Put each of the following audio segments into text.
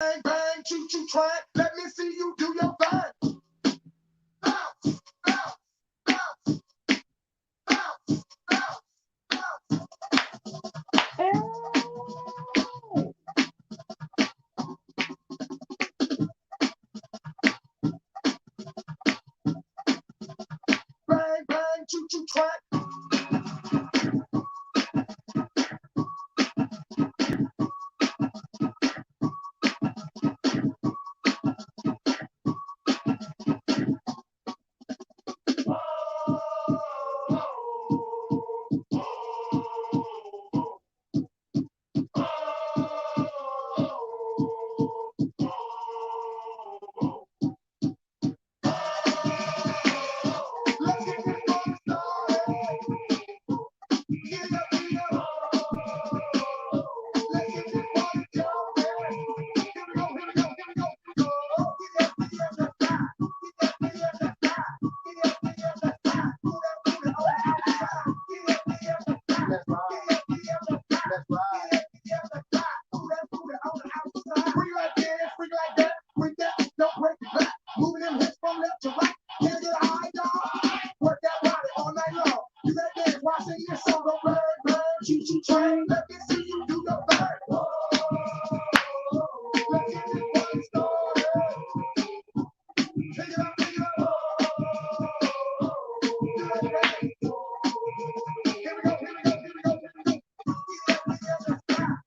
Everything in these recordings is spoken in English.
Bang, bang, choo choo train. Let me see you do your thing. Bounce, bounce, bounce, bounce, bounce, bang, bang, choo choo train. Let's get this party started. Get up, get up. Let's get this party going. Here we go, here we go, here we go, here we go. Get up, get up, let's ride. Get up, get up, let's ride. Get up, get up, let's ride. Move that booty on the outside. Get up, get up, let's ride. Let's ride. Get up, get up, let's ride. Let's ride. Get up, get up, let's ride. Move that booty on the outside. Freak like this, freak like that, freak that, don't break the back. Moving them hips from left to right. Can I get a high dog? Work that body all night long. You better dance while I sing this song. Go burn, burn, choo choo train. Let me see you do your thing. Let's get this party started. Pick it up, pick it up. Do that thing. Here we go, here we go, here we go, here we go. Get up, get up, let's ride.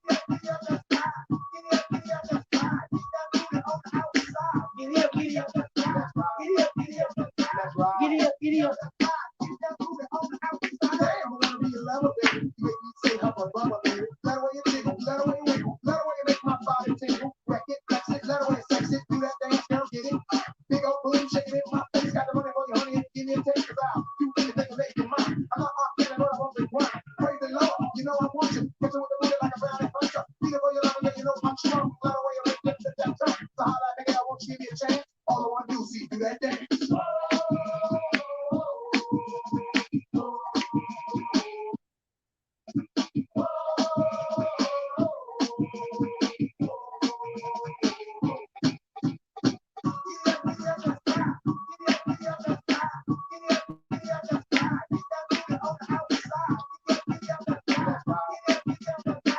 Get up, get up, let's ride. Get up, get up, let's ride. Keep that booty on the outside. Get up, get up, let's ride. Get up, get up, let's ride. Get up, get up, let's ride. Keep that booty on the outside. Damn, I wanna be a lover, baby. You make me say hubba bubba, baby. Let her way you jiggle, let her way you wiggle, let her way you make my body tingle. Wreck it, flex it, let her way you sex it. Do that dance, girl, get it. Big old boom, shaking it in my face. Got the money for you, honey. Give me a taste, 'cause I'll do anything to make you mine. I'm not Aunt Kenny, but I won't be blind. Praise the Lord, you know I want you. Catch you with the booty like a brownie puncher. Beat it for your love, yeah, you know I'm strong. Let her way you make lips at that tongue. So holla, nigga, I want you to give me a chance. All I wanna do is see you do that dance.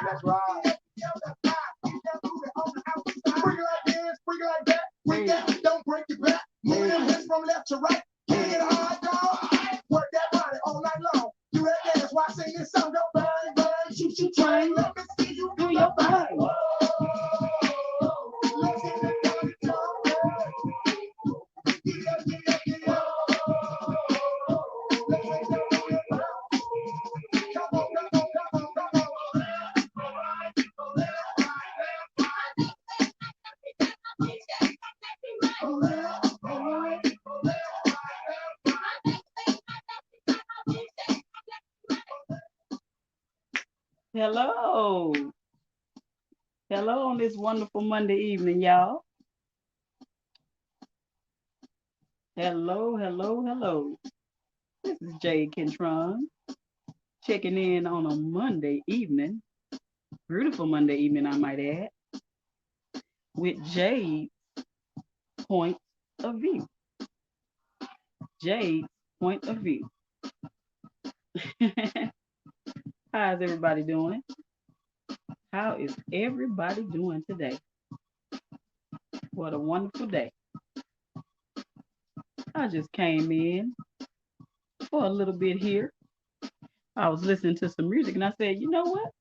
That's right. Freak like this, freak like that, freak that, don't break your back. Moving them hips from left to right. Can you get a hard dog? Work that body all night long. Do that dance while I sing this song. Go bang, bang, shoot, shoot, train. Let me see you do your thing. Let's get this party started. Get up, get up, get up. Let's make that booty bounce. Come on, come on, come on, come on. Hello. Hello on this wonderful Monday evening, y'all. Hello, hello, hello. This is Jade Kentron checking in on a Monday evening. Beautiful Monday evening, I might add, with Jade's point of view. Jade's point of view. How's everybody doing? How is everybody doing today? What a wonderful day. I just came in for a little bit here. I was listening to some music and I said, you know what?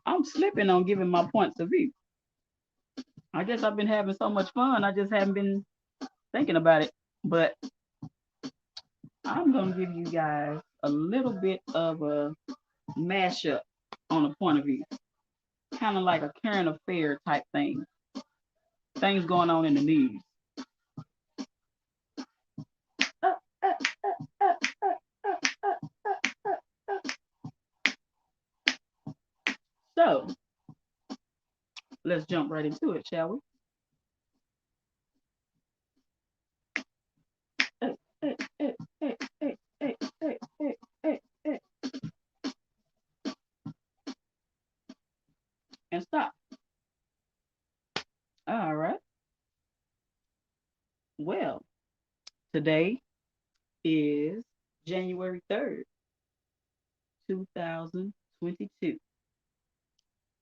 I'm slipping on giving my points of view. I guess I've been having so much fun, I just haven't been thinking about it. But I'm going to give you guys a little bit of a mashup on a point of view, kind of like a current affair type thing, things going on in the news. So let's jump right into it, shall we? Hey, hey, hey, hey, hey, hey, hey, hey, hey, hey. And stop. Well, today is January 3rd, 2022.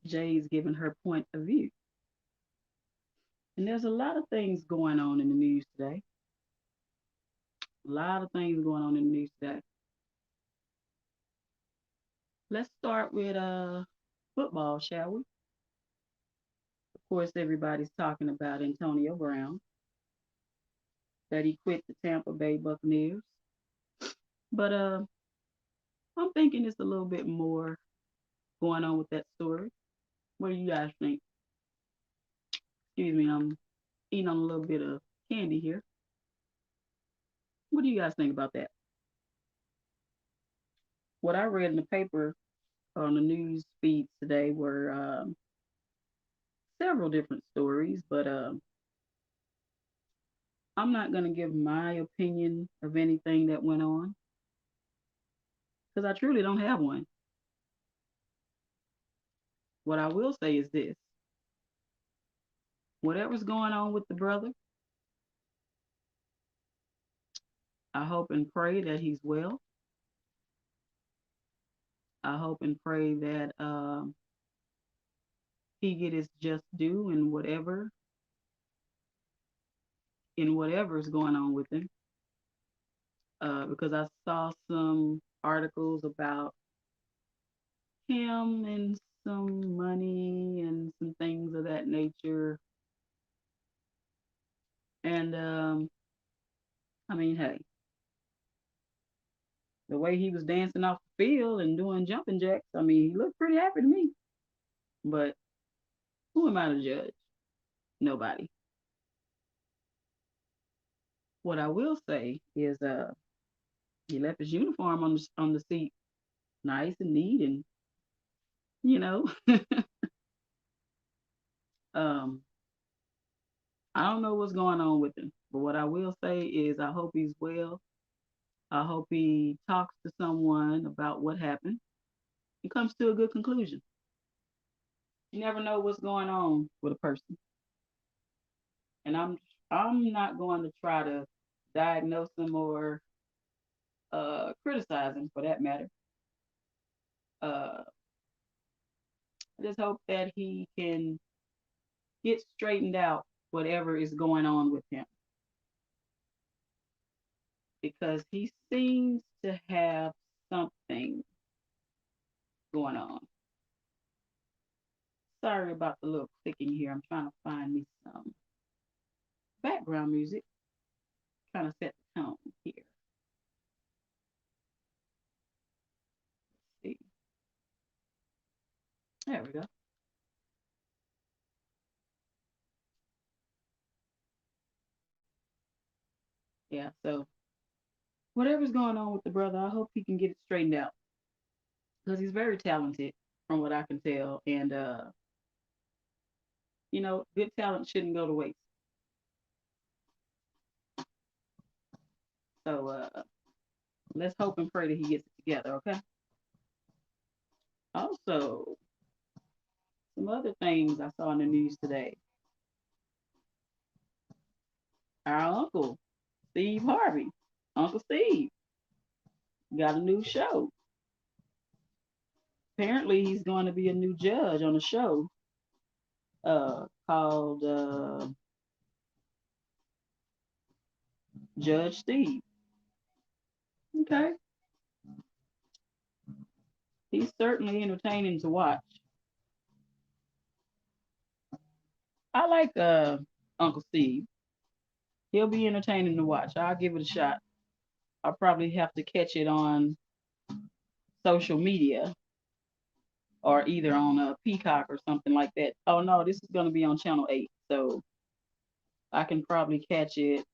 Jade's giving her point of view. And there's a lot of things going on in the news today. A lot of things going on in the news today. Let's start with football, shall we? Of course, everybody's talking about Antonio Brown, that he quit the Tampa Bay Buccaneers. But I'm thinking it's a little bit more going on with that story. What do you guys think? Excuse me, I'm eating on a little bit of candy here. What do you guys think about that? What I read in the paper on the news feeds today were several different stories, but I'm not going to give my opinion of anything that went on because I truly don't have one. What I will say is this: whatever's going on with the brother, I hope and pray that he's well. I hope and pray that he get his just due in whatever is going on with him. Because I saw some articles about him and some money and some things of that nature. And I mean, hey, the way he was dancing off the field and doing jumping jacks, I mean, he looked pretty happy to me. But who am I to judge? Nobody. What I will say is, he left his uniform on the seat, nice and neat, and you know, um, I don't know what's going on with him. But what I will say is, I hope he's well. I hope he talks to someone about what happened and comes to a good conclusion. You never know what's going on with a person, and I'm not going to try to diagnose him or criticize him for that matter. Uh, I just hope that he can get straightened out whatever is going on with him because he seems to have something going on. Sorry about the little clicking here. I'm trying to find me some background music, trying to set the tone here. Let's see. There we go. Yeah, so whatever's going on with the brother, I hope he can get it straightened out because he's very talented from what I can tell. And, good talent shouldn't go to waste. So let's hope and pray that he gets it together, okay? Also, some other things I saw in the news today. Our uncle, Steve Harvey, Uncle Steve, got a new show. Apparently, he's going to be a new judge on a show called Judge Steve. Okay. He's certainly entertaining to watch. I like Uncle Steve. He'll be entertaining to watch. I'll give it a shot. I'll probably have to catch it on social media or either on a Peacock or something like that. Oh no, this is going to be on Channel 8, so I can probably catch it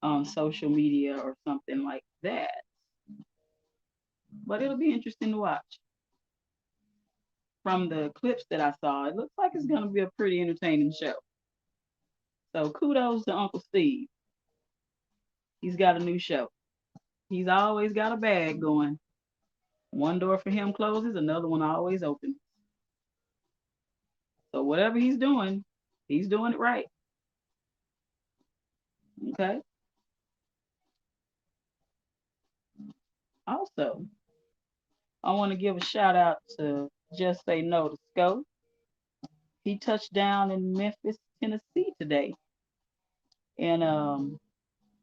on social media or something like that. But it'll be interesting to watch. From the clips that I saw, it looks like it's going to be a pretty entertaining show. So kudos to Uncle Steve. He's got a new show. He's always got a bag going. One door for him closes, another one always opens. So whatever he's doing it right. Okay. Also, I want to give a shout out to Just Say No to Sco. He touched down in Memphis, Tennessee today. And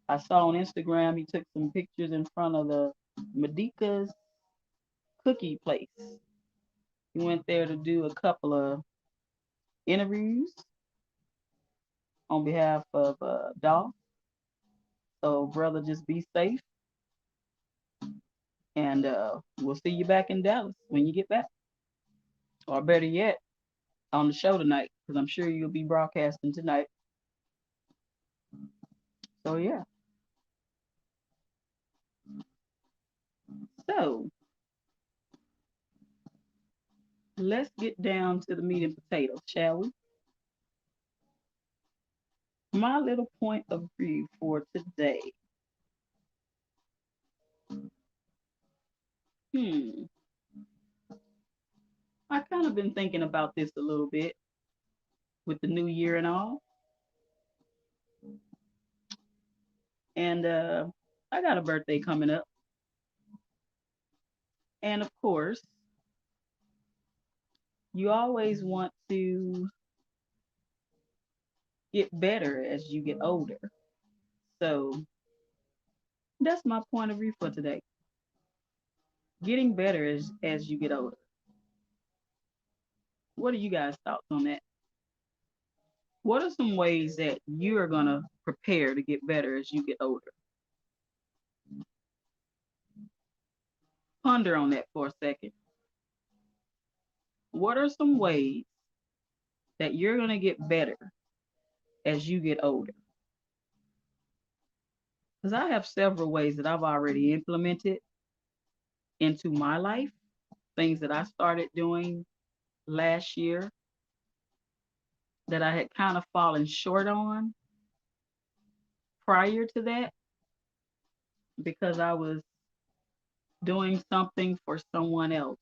I saw on Instagram he took some pictures in front of the Medica's cookie place. He went there to do a couple of interviews on behalf of Dolph. So, brother, just be safe. And we'll see you back in Dallas when you get back. Or better yet, on the show tonight, because I'm sure you'll be broadcasting tonight. So, yeah. So, let's get down to the meat and potatoes, shall we? My little point of view for today. Hmm. I kind of been thinking about this a little bit with the new year and all. And I got a birthday coming up. And of course, you always want to get better as you get older. So that's my point of view for today. Getting better as you get older. What are you guys' thoughts on that? What are some ways that you are going to prepare to get better as you get older? Ponder on that for a second. What are some ways that you're going to get better as you get older? Because I have several ways that I've already implemented into my life, things that I started doing last year that I had kind of fallen short on prior to that because I was doing something for someone else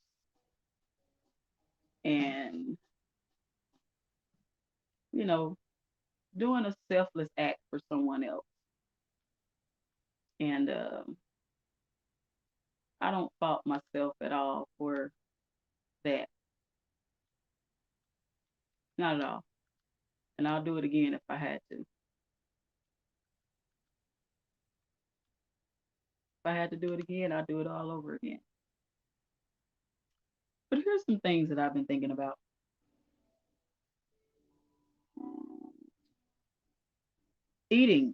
and, you know, doing a selfless act for someone else. And I don't fault myself at all for that. Not at all. And I'll do it again if I had to. If I had to do it again, I'd do it all over again. But here's some things that I've been thinking about. Eating.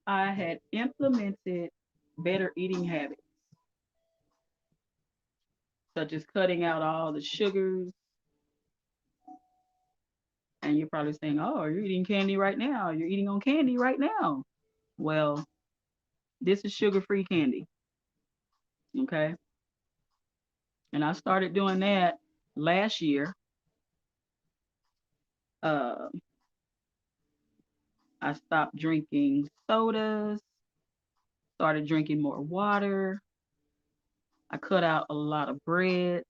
I had implemented better eating habits, such as cutting out all the sugars. And you're probably saying, oh, you're eating candy right now. You're eating on candy right now. Well, this is sugar free candy. Okay. And I started doing that last year. Uh, I stopped drinking sodas, started drinking more water. I cut out a lot of breads.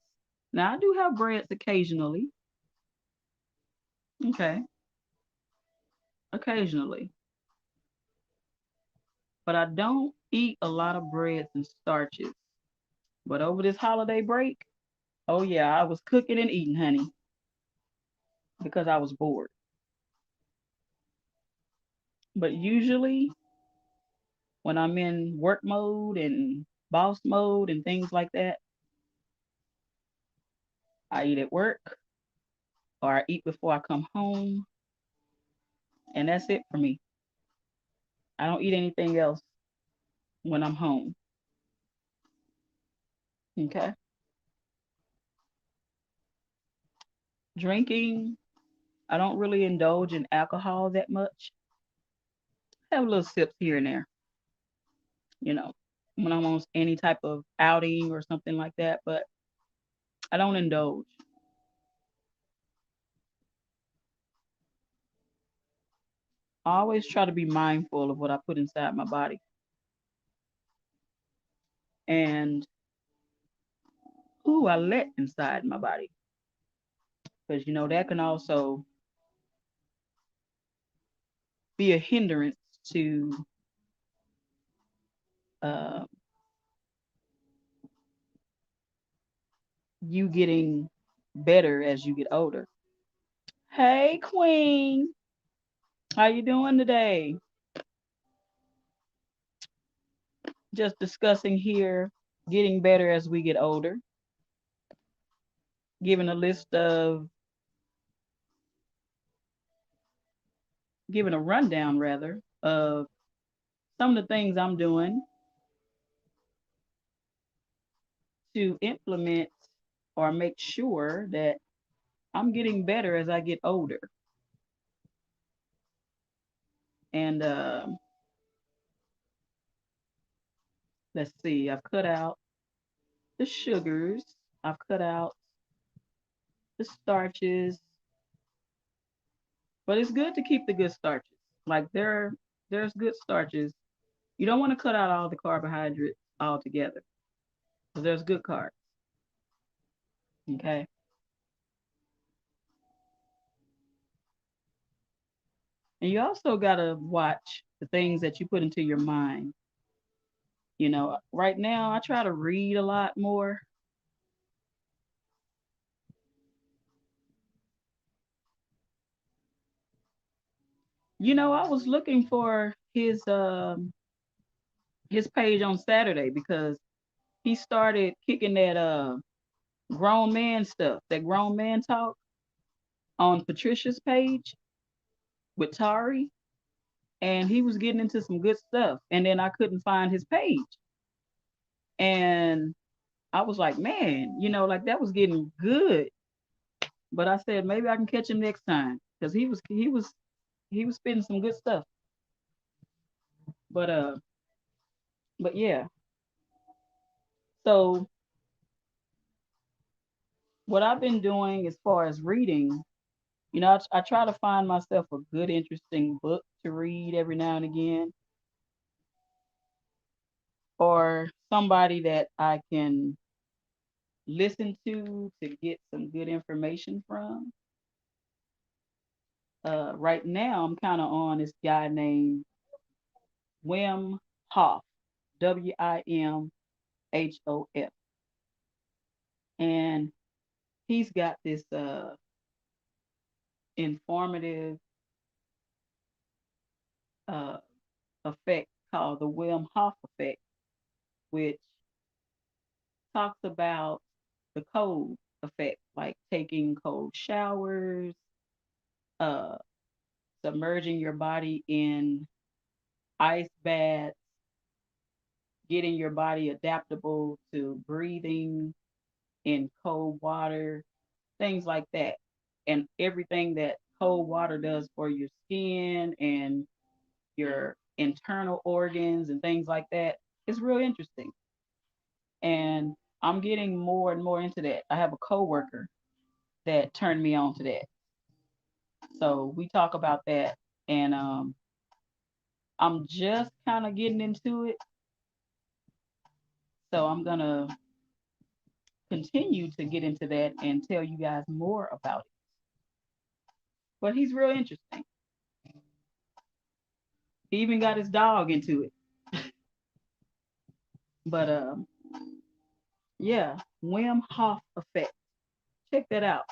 Now, I do have breads occasionally. Okay. Occasionally. But I don't eat a lot of breads and starches. But over this holiday break, oh yeah, I was cooking and eating, honey, because I was bored. But usually when I'm in work mode and boss mode and things like that, I eat at work or I eat before I come home, and that's it for me. I don't eat anything else when I'm home. Okay. Drinking, I don't really indulge in alcohol that much. I have little sips here and there, you know, when I'm on any type of outing or something like that, but I don't indulge. I always try to be mindful of what I put inside my body and who I let inside my body. because that can also be a hindrance to uh, you getting better as you get older. Hey, Queen, how you doing today? Just discussing here, getting better as we get older, giving a list of, giving a rundown rather of some of the things I'm doing to implement or make sure that I'm getting better as I get older. And let's see, I've cut out the sugars, I've cut out the starches, but it's good to keep the good starches. Like there's good starches. You don't want to cut out all the carbohydrates altogether because there's good carbs. Okay. And you also got to watch the things that you put into your mind. Right now I try to read a lot more. I was looking for his page on Saturday because he started kicking that grown man stuff, that grown man talk on Patricia's page with Tari, and he was getting into some good stuff. And then I couldn't find his page, and I was like, man, like that was getting good. But I said maybe I can catch him next time because he was spitting some good stuff. But yeah. So what I've been doing as far as reading, I try to find myself a good, interesting book to read every now and again, or somebody that I can listen to get some good information from. Right now, I'm kind of on this guy named Wim Hof, Wimhof, and he's got this informative uh, effect called the Wim Hof effect, which talks about the cold effect, like taking cold showers, uh, submerging your body in ice baths, getting your body adaptable to breathing in cold water, things like that. And everything that cold water does for your skin and your internal organs and things like that is real interesting. And I'm getting more and more into that. I have a coworker that turned me on to that. So we talk about that, and I'm just kind of getting into it. So I'm gonna continue to get into that and tell you guys more about it. But he's real interesting. He even got his dog into it. But yeah, Wim Hof effect. Check that out.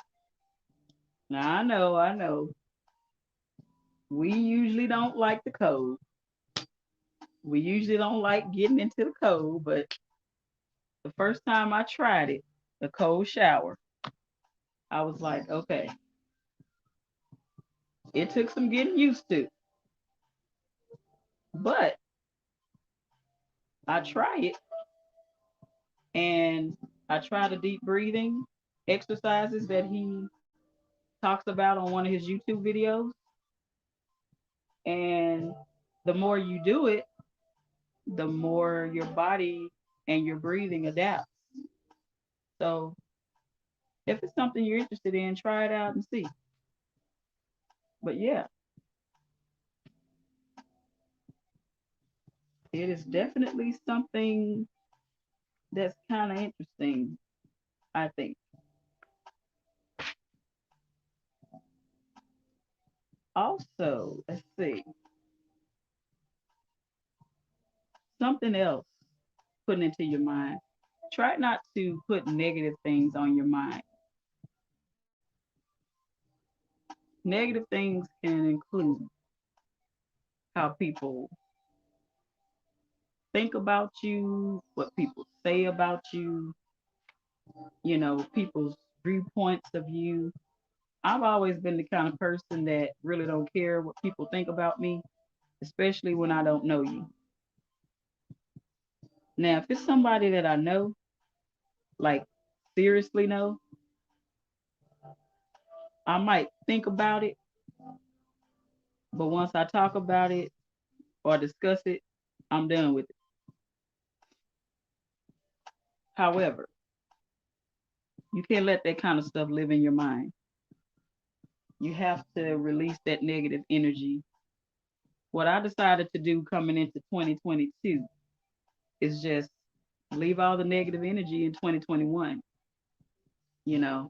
Now I know. We usually don't like the cold. We usually don't like getting into the cold, but the first time I tried it, the cold shower, I was like, okay, it took some getting used to, but I try it, and I try the deep breathing exercises that he talks about on one of his YouTube videos. And the more you do it, the more your body and your breathing adapts. So if it's something you're interested in, try it out and see. But yeah, it is definitely something that's kind of interesting, I think. Also, let's see, something else putting into your mind. Try not to put negative things on your mind. Negative things can include how people think about you, what people say about you, people's viewpoints of you. I've always been the kind of person that really don't care what people think about me, especially when I don't know you. Now, if it's somebody that I know, like seriously know, I might think about it, but once I talk about it or discuss it, I'm done with it. However, you can't let that kind of stuff live in your mind. You have to release that negative energy. What I decided to do coming into 2022 is just leave all the negative energy in 2021. You know,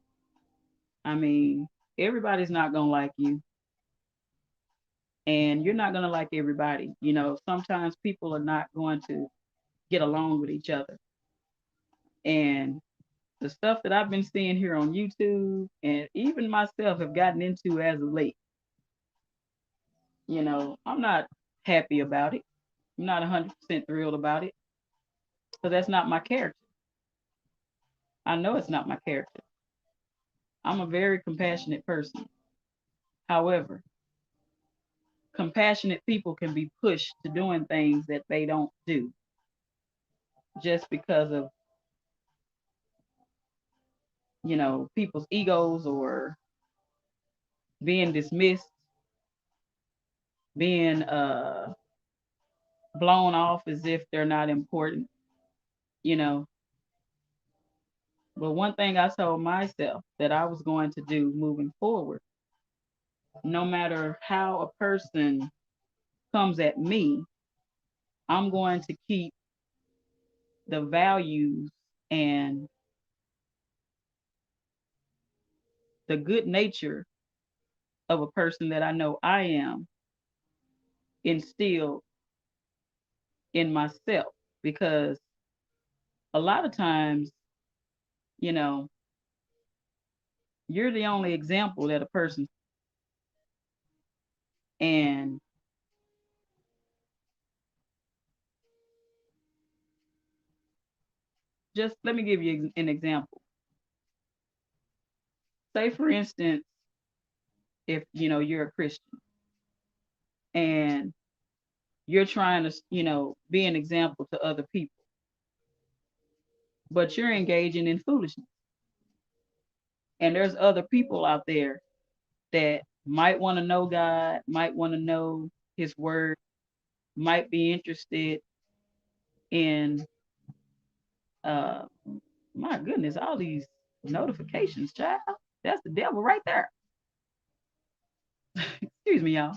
I mean, everybody's not going to like you, and you're not going to like everybody. Sometimes people are not going to get along with each other. And the stuff that I've been seeing here on YouTube and even myself have gotten into as of late, I'm not happy about it. I'm not 100% thrilled about it because that's not my character. I know it's not my character. I'm a very compassionate person. However, compassionate people can be pushed to doing things that they don't do just because of, people's egos or being dismissed, being blown off as if they're not important, you know. But one thing I told myself that I was going to do moving forward, no matter how a person comes at me, I'm going to keep the values and the good nature of a person that I know I am instilled in myself. Because a lot of times, you know, you're the only example that a person, and just let me give you an example. Say, for instance, if you're a Christian and you're trying to be an example to other people, but you're engaging in foolishness, and there's other people out there that might want to know God, might want to know His Word, might be interested in uh my goodness, all these notifications, child. That's the devil right there. Excuse me, y'all.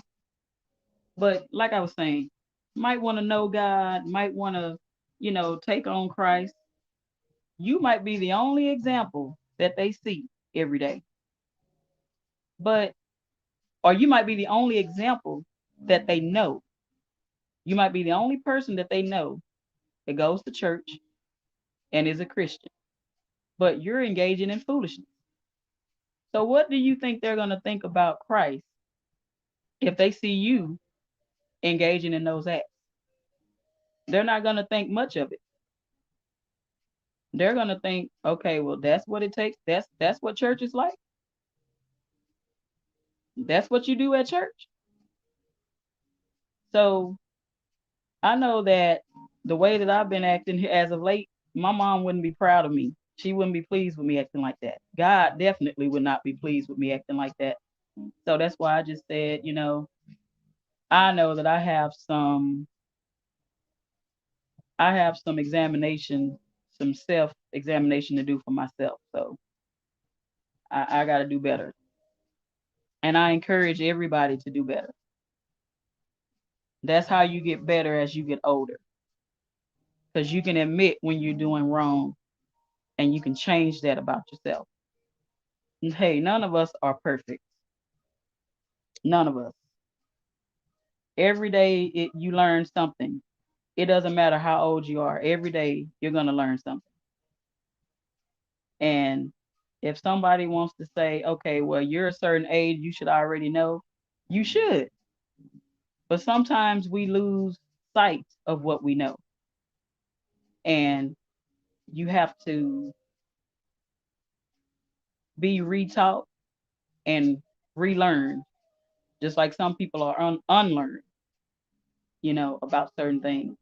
But like I was saying, might want to know God, might want to, take on Christ. You might be the only example that they see every day. But, or you might be the only example that they know. You might be the only person that they know that goes to church and is a Christian. But you're engaging in foolishness. So, what do you think they're going to think about Christ if they see you engaging in those acts? They're not going to think much of it. They're going to think, okay, well, that's what it takes. That's what church is like. That's what you do at church. So I know that the way that I've been acting as of late, my mom wouldn't be proud of me. She wouldn't be pleased with me acting like that. God definitely would not be pleased with me acting like that. So that's why I just said, I know that I have some examination, some self-examination to do for myself. So I got to do better. And I encourage everybody to do better. That's how you get better as you get older. Because you can admit when you're doing wrong and you can change that about yourself. And hey, none of us are perfect. None of us. Every day you learn something. It doesn't matter how old you are. Every day you're gonna learn something. And if somebody wants to say, okay, well, you're a certain age, you should already know, you should. But sometimes we lose sight of what we know. And you have to be retaught and relearned, just like some people are unlearned, about certain things.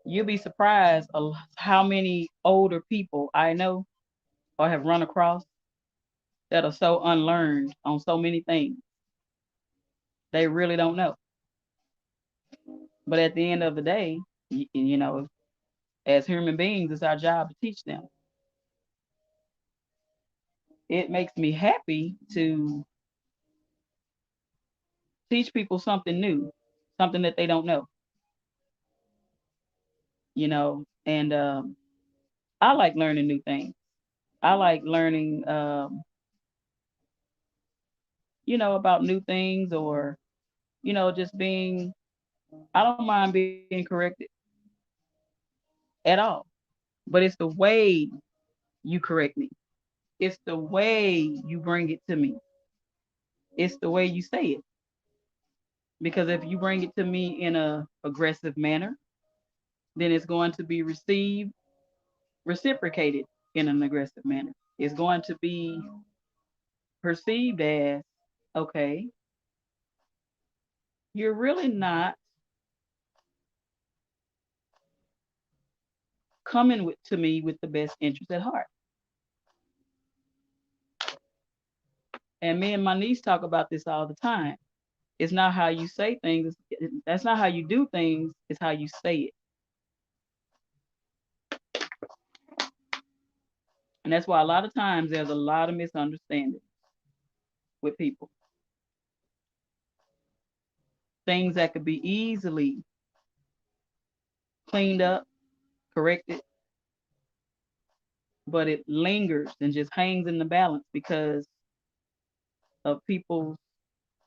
You'll be surprised how many older people I know or have run across that are so unlearned on so many things. They really don't know. But at the end of the day, as human beings, it's our job to teach them. It makes me happy to teach people something new, something that they don't know, and I like learning new things. I like learning, about new things or, just being, I don't mind being corrected at all, but it's the way you correct me. It's the way you bring it to me. It's the way you say it. Because if you bring it to me in a aggressive manner, then it's going to be reciprocated in an aggressive manner. It's going to be perceived as, okay, you're really not coming to me with the best interest at heart. And me and my niece talk about this all the time. It's not how you say things. That's not how you do things. It's how you say it. And that's why a lot of times there's a lot of misunderstanding with people. Things that could be easily cleaned up, corrected, but it lingers and just hangs in the balance because of people's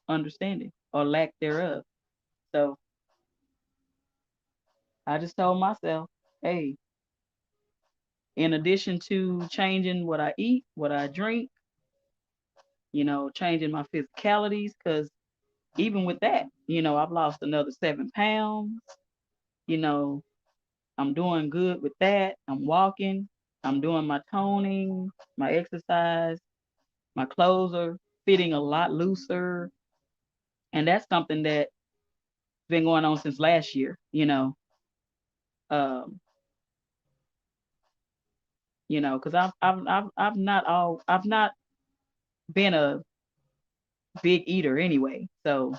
understanding or lack thereof. So I just told myself, hey, in addition to changing what I eat, what I drink, changing my physicalities, because even with that, I've lost another 7 pounds. You know, I'm doing good with that. I'm walking, I'm doing my toning, my exercise, my clothes are fitting a lot looser. And that's something that's been going on since last year. Um, because I've not been a big eater anyway. So,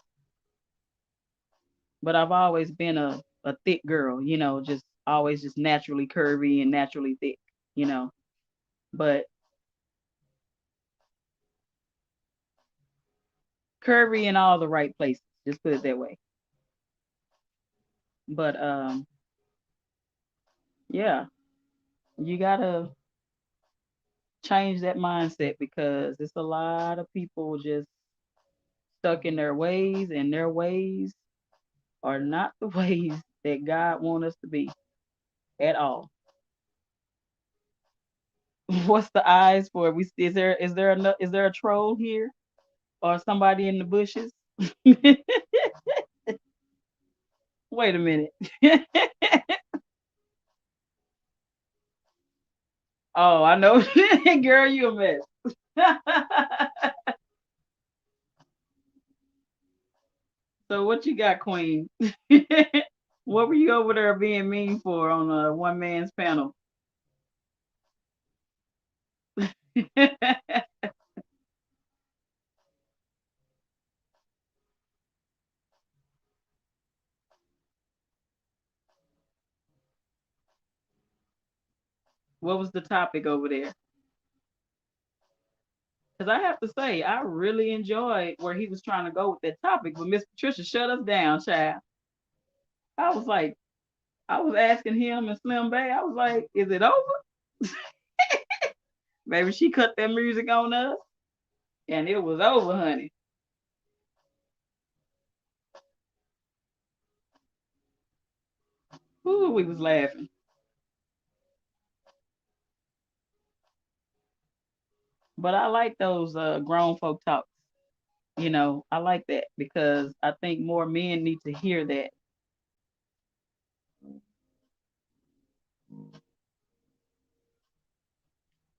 but I've always been a thick girl, just always just naturally curvy and naturally thick. But curvy in all the right places, just put it that way. But yeah, you gotta change that mindset because it's a lot of people just stuck in their ways, and their ways are not the ways that God wants us to be at all. What's the eyes for? Is there a troll here or somebody in the bushes? Wait a minute. Oh, I know. Girl, you a mess. So what you got, Queen? What were you over there being mean for on a one man's panel? What was the topic over there? Because I have to say, I really enjoyed where he was trying to go with that topic, but Miss Patricia shut us down, child. I was like, I was asking him and Slim Bay, I was like, is it over? Maybe she cut that music on us and it was over, honey. Ooh, we was laughing. But I like those grown folk talks. I like that because I think more men need to hear that.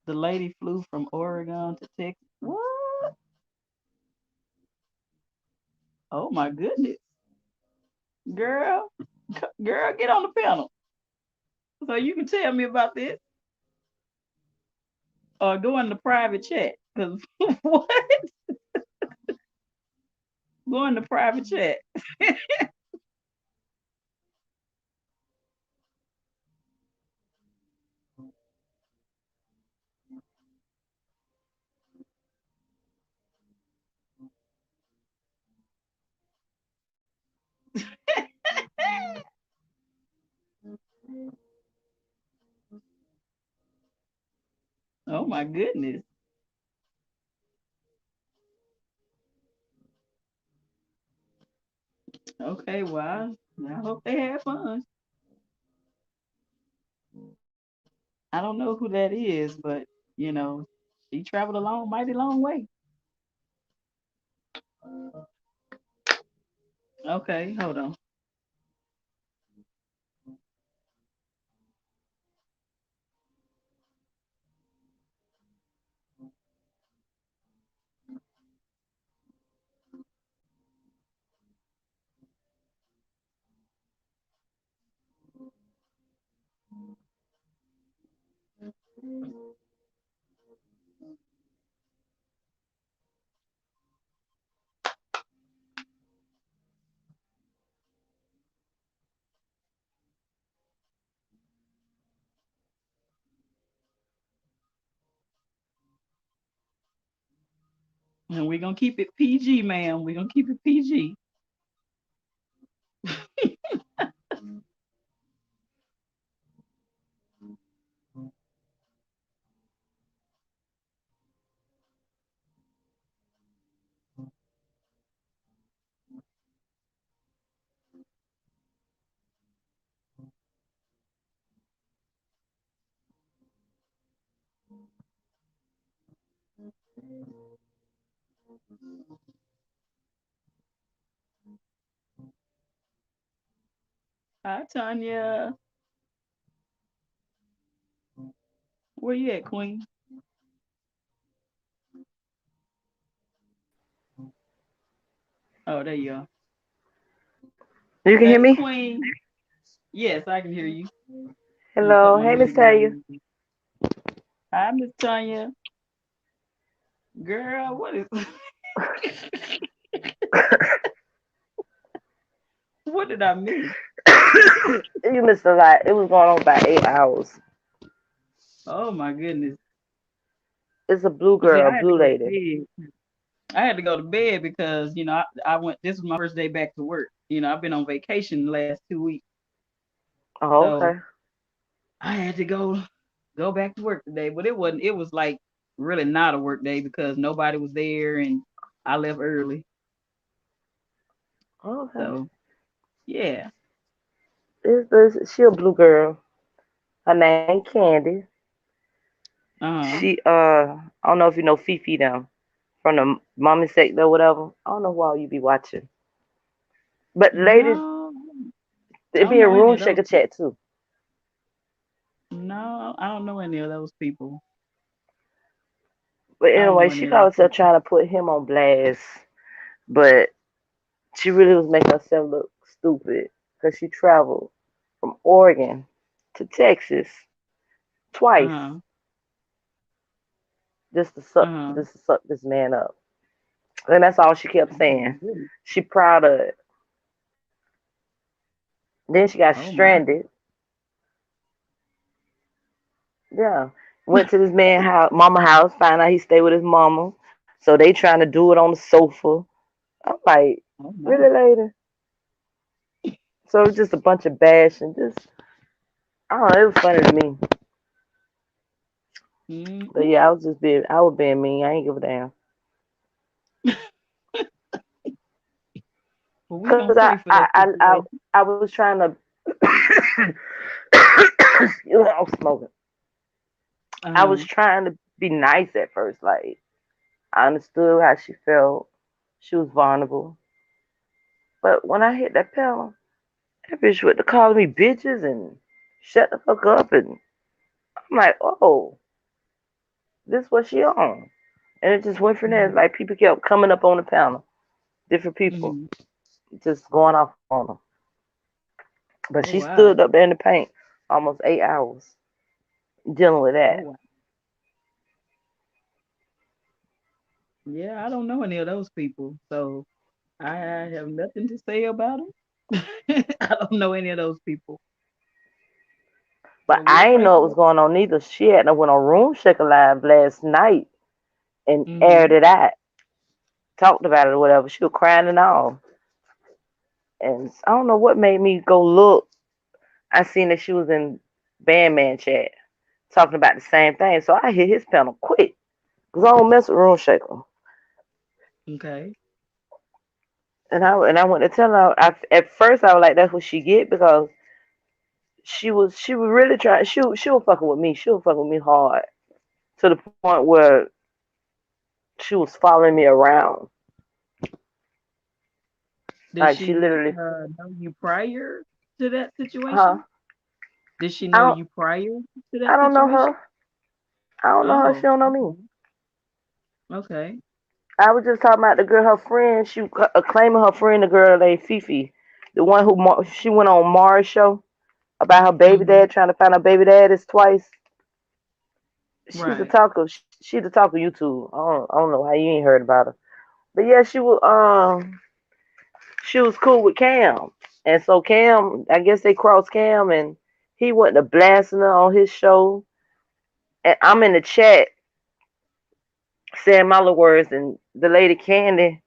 The lady flew from Oregon to Texas. What? Oh my goodness. Girl, girl, get on the panel. So you can tell me about this or go in the private chat. Cause what? Go in the private chat. Oh my goodness. Okay, well, I hope they had fun. I don't know who that is, but you know, she traveled a long, mighty long way. Okay, hold on. And we're gonna keep it PG, ma'am. We're gonna keep it PG. Hi, Tanya. Where you at, Queen? Oh, there you are. You can hear Hey, me? Queen. Yes, I can hear you. Let me cut Hello. my Hey, Miss music down. Talia. Hi, Miss Tanya. Girl, what is what did I miss? You missed a lot. It was going on about 8 hours. Oh my goodness. It's a blue See, girl, I had to blue go to lady. bed. I had to go to bed because, I went this was my first day back to work. I've been on vacation the last 2 weeks. Oh, So okay. I had to go back to work today. But it was like really not a work day because nobody was there and I left early. Okay. So yeah. She a blue girl. Her name Candy. Uh-huh. I don't know if you know Fifi them from the mommy sector or whatever. I don't know who all you be watching. But ladies, No, I they don't be in know any room of those shaker people. chat too. No, I don't know any of those people. But I don't anyway, know she any of those called herself people. trying to put him on blast. But she really was making herself look stupid because she traveled from Oregon to Texas twice Uh-huh. Uh-huh. just to suck this man up. And that's all she kept Oh my saying. goodness. She proud of it. Then she got Oh my. stranded. Yeah. Went to this man house, mama house, found out he stayed with his mama. So they trying to do it on the sofa. I'm like, Oh my. really, lady? So it was just a bunch of bash and just, I don't know, it was funny to me. But Mm-mm. yeah, I was being mean. I ain't give a damn. Well, we Cause gonna pray for that situation. I was trying to. You know, I was smoking. I was Uh-huh. trying to be nice at first. Like, I understood how she felt. She was vulnerable. But when I hit that pedal, that bitch went to calling me bitches and shut the fuck up. And I'm like, oh, this what she on. And it just went from there. Mm-hmm. It's like people kept coming up on the panel, different people, Mm-hmm. just going off on them. But she Oh stood up wow. there in the paint almost 8 hours dealing with Oh that. wow. Yeah, I don't know any of those people, so I have nothing to say about them. I don't know any of those people, But but we'll I didn't pray know what for. was going on either. She had went on Room Shaker Live last night and aired Mm-hmm. it out, talked about it or whatever. She was crying and all. And I don't know what made me go look. I seen that she was in Bandman chat talking about the same thing. So I hit his panel quick. Because I don't mess with Room Shaker. Okay. And I went to tell her, at first I was like, that's what she get because she was really trying, she was fucking with me. She was fucking with me hard to the point where she was following me around. Did Like she she literally, know you prior to that huh? situation? Did she I know don't, you prior to I that don't know situation? her. I don't know her. She Oh, don't know me. okay. Okay. I was just talking about the girl, her friend. She claiming her friend, the girl named Fifi, the one who she went on Mars show about her baby Mm-hmm. dad trying to find her baby dad is twice. She's a Right. talker. She's a talker YouTube. I don't know how you ain't heard about her, but yeah, she was cool with Cam, and so Cam, I guess they crossed Cam, and he went to blasting her on his show, and I'm in the chat saying my little words, and the lady Candy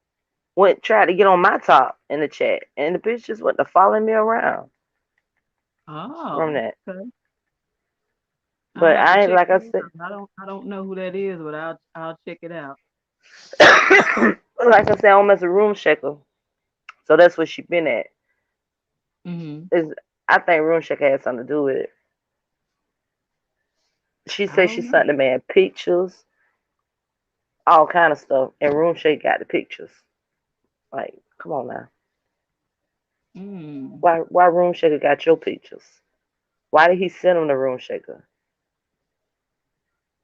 went tried to get on my top in the chat, and the bitch just went to following me around from Oh, that. okay. I'll But have to I ain't check like I that said, out. I don't know who that is, but I'll check it out. like I said, I don't mess with Room Shaker, so that's what she been at. Mm-hmm. Is I think Room Shaker had something to do with it. She I said she don't know. sent the man pictures, all kind of stuff, and Room Shaker got the pictures. Like, come on now, Mm. why Room Shaker got your pictures? Why did he send them to Room Shaker?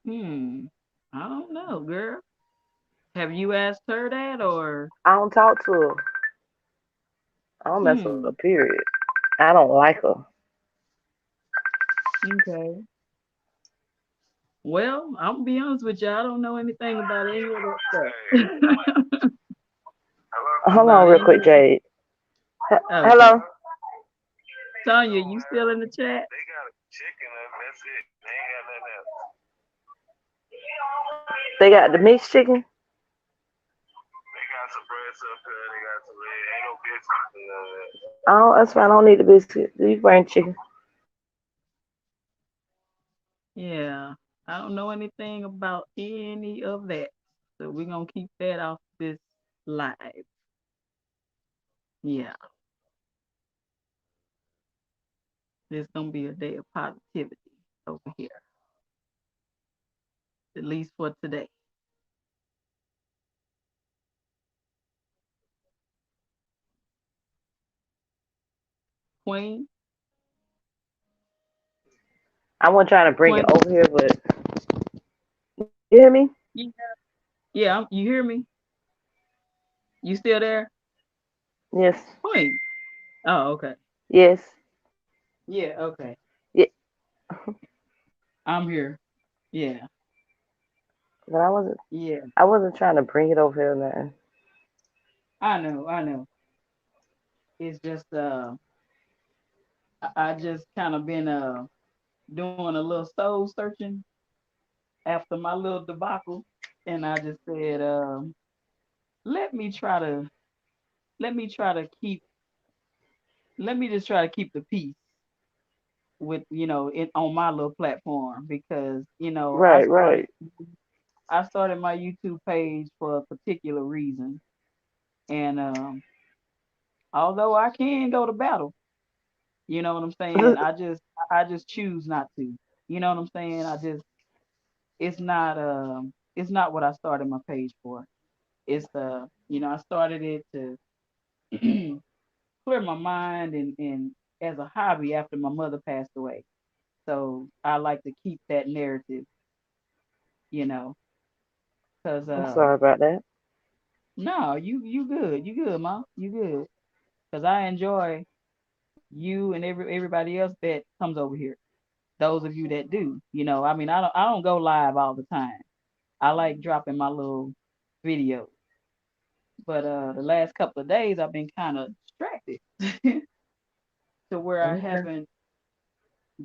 Hmm. I don't know, girl. Have you asked her that or? I don't talk to her. I don't mess with her. Hmm. Period. I don't like her. Okay. Well, I'm gonna be honest with you. I don't know anything about any of that stuff. Hold About on, real any quick, of that. Jade. Okay. Hello. Tanya, you still in the chat? They got the mixed chicken. Oh, that's fine. I don't need the biscuit. You bring chicken. Yeah. I don't know anything about any of that. So we're gonna keep that off this live. Yeah. It's gonna be a day of positivity over here, at least for today. Queen, I wasn't trying to bring it Queen. over here, but you hear me? Yeah. Yeah, you hear me? You still there? Yes. Queen. Oh, okay. Yes. Yeah, okay. Yeah. I'm here. Yeah. But I wasn't. Yeah. I wasn't trying to bring it over here, man. I know, I know. It's just I just kind of been doing a little soul searching after my little debacle, and I just said let me try to let me try to keep let me just try to keep the peace with it on my little platform because Right. Right. I started my YouTube page for a particular reason, and although I can go to battle, You know what I'm saying? I just choose not to. You know what I'm saying? It's not what I started my page for. It's I started it to clear my mind and as a hobby after my mother passed away. So I like to keep that narrative, you know, because I'm sorry about that. no, you good, mom, you good. Because I enjoy you and everybody else that comes over here. Those of you that do, I mean, I don't go live all the time. I like dropping my little video, but the last couple of days I've been kind of distracted to where I Okay. haven't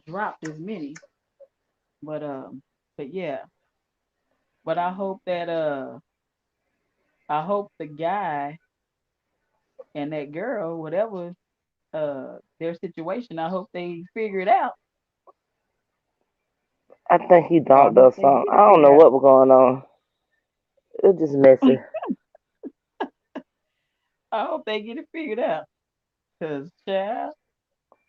dropped as many. But yeah, but I hope the guy and that girl, whatever their situation, I hope they figure it out. I think he Or I dumped hope us they some. get I it don't figured know out. what was going on. It's just messy. I hope they get it figured out. Cause child,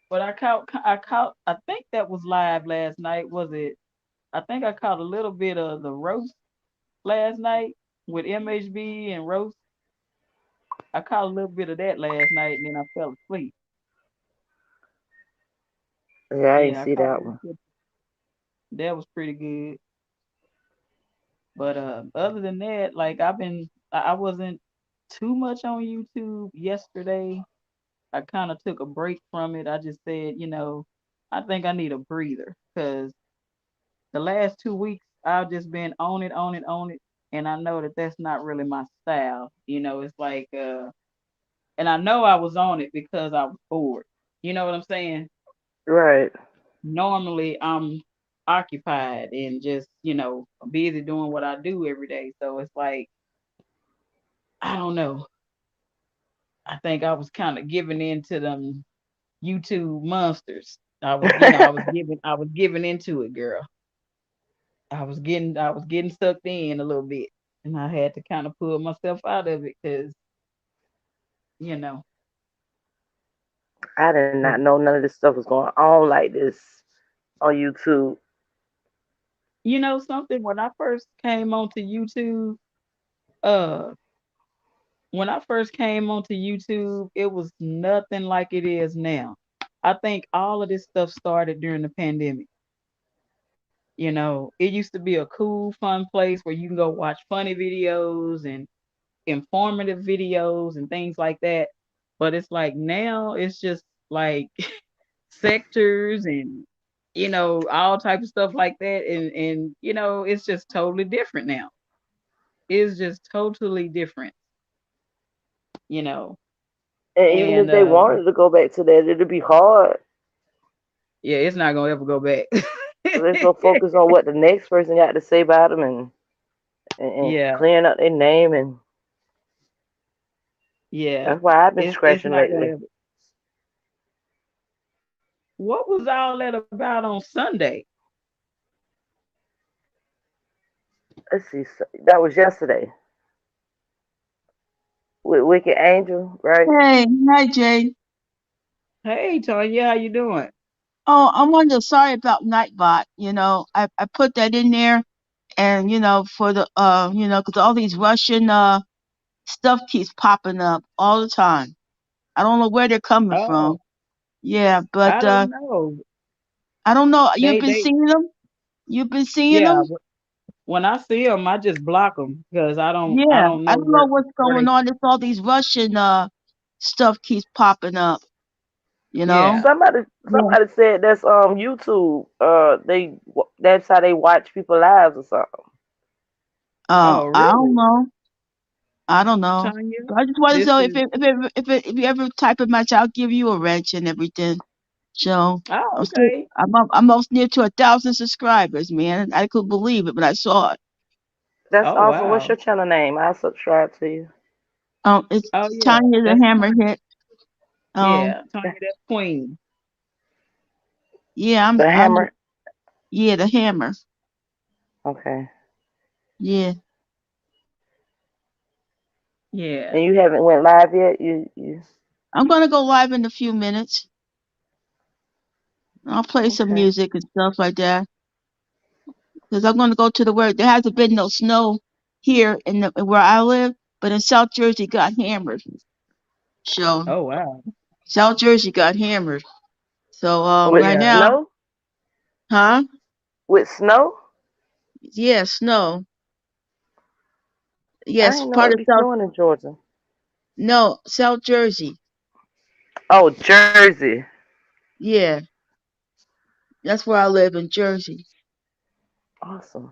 but I think that was live last night. Was it? I think I caught a little bit of the roast last night with MHB and roast. I caught a little bit of that last night and then I fell asleep. Yeah, I didn't Yeah, I see caught a that little one. bit. That was pretty good. But other than that, like I wasn't too much on YouTube yesterday. I kind of took a break from it. I just said, I think I need a breather because the last 2 weeks I've just been on it, on it, on it, and I know that that's not really my style. It's like, and I know I was on it because I was bored. You know what I'm saying? Right. Normally I'm occupied and just, busy doing what I do every day. So it's like, I don't know. I think I was kind of giving in to them YouTube monsters. I was giving into it, girl. I was getting sucked in a little bit, and I had to kind of pull myself out of it because, you know, I did not but know none of this stuff was going on like this on YouTube. something when I first came onto YouTube, uh, when I first came onto YouTube, it was nothing like it is now. I think all of this stuff started during the pandemic. It used to be a cool, fun place where you can go watch funny videos and informative videos and things like that. But it's like now it's just like sectors and all type of stuff like that and it's just totally different now. It's just totally different, you know. And even And if they wanted to go back to that, it'd be hard. yeah, it's not gonna ever go back. They're so focused on what the next person got to say about them and Yeah, clearing up their name, and yeah. that's why I've been It's scratching not gonna lately. ever. What was all that about on Sunday? Let's see, that was yesterday with Wicked Angel, right? Hey, hi Jade. Hey Tanya, how you doing? Oh, I'm wondering. Sorry about Nightbot. I put that in there, and for the because all these Russian stuff keeps popping up all the time. I don't know where they're coming Oh, from. Yeah, but I don't know. I don't know. You've been They seeing them. You've been seeing yeah. them. When I see them, I just block them because I Yeah, don't I know don't know where what's where going they. on. It's all these Russian stuff keeps popping up. You know. Yeah. Somebody Yeah. somebody said that's YouTube. That's how they watch people lives or something. Oh, I don't really? know. I don't know. Tanya, I just want to this know is. if you ever type a match, I'll give you a wrench and everything. So Oh, I'm still okay. I'm almost near to 1,000 subscribers, man. I couldn't believe it when I saw it. That's Oh, awesome. What's wow. your channel name? I'll subscribe to you. It's Oh, yeah. Tanya the That's Queen. Hammerhead. Um, Yeah, Tanya, that's Queen. yeah, The I'm Hammer. yeah the Hammer. Okay. Yeah, Yeah. And you haven't went live yet? You I'm gonna go live in a few minutes. I'll play some Okay. music and stuff like that because I'm going to go to the work. There hasn't been no snow here in where I live, but in South Jersey got hammered. So Oh wow. South Jersey got hammered. So With right Yeah. now, snow? huh? With snow? Yeah, snow. I Yes, didn't know part it of be South. snowing in Georgia. No, South Jersey. Oh, Jersey. Yeah, that's where I live in Jersey. Awesome.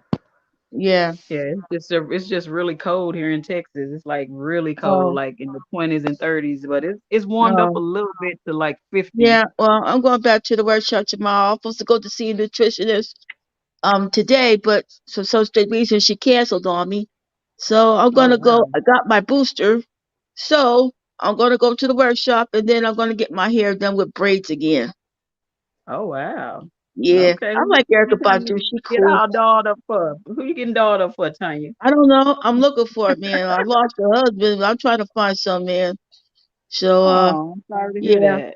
Yeah. Yeah, it's just really cold here in Texas. It's like really cold, Oh, like in the 20s and 30s, but it's warmed up a no. little bit to like 50. Yeah. Well, I'm going back to the workshop tomorrow. I'm supposed to go to see a nutritionist today, but for some strange reason she canceled on me. So I'm Oh gonna go. wow. I got my booster. So I'm gonna go to the workshop and then I'm gonna get my hair done with braids again. Oh wow. Yeah. Okay, I like who Erica you trying Badu. to She get cool. all dolled up for? Who you getting dolled up for, Tanya? I don't know. I'm looking for it, man. I lost a husband. I'm trying to find some man. So Oh, I'm sorry to hear yeah, that.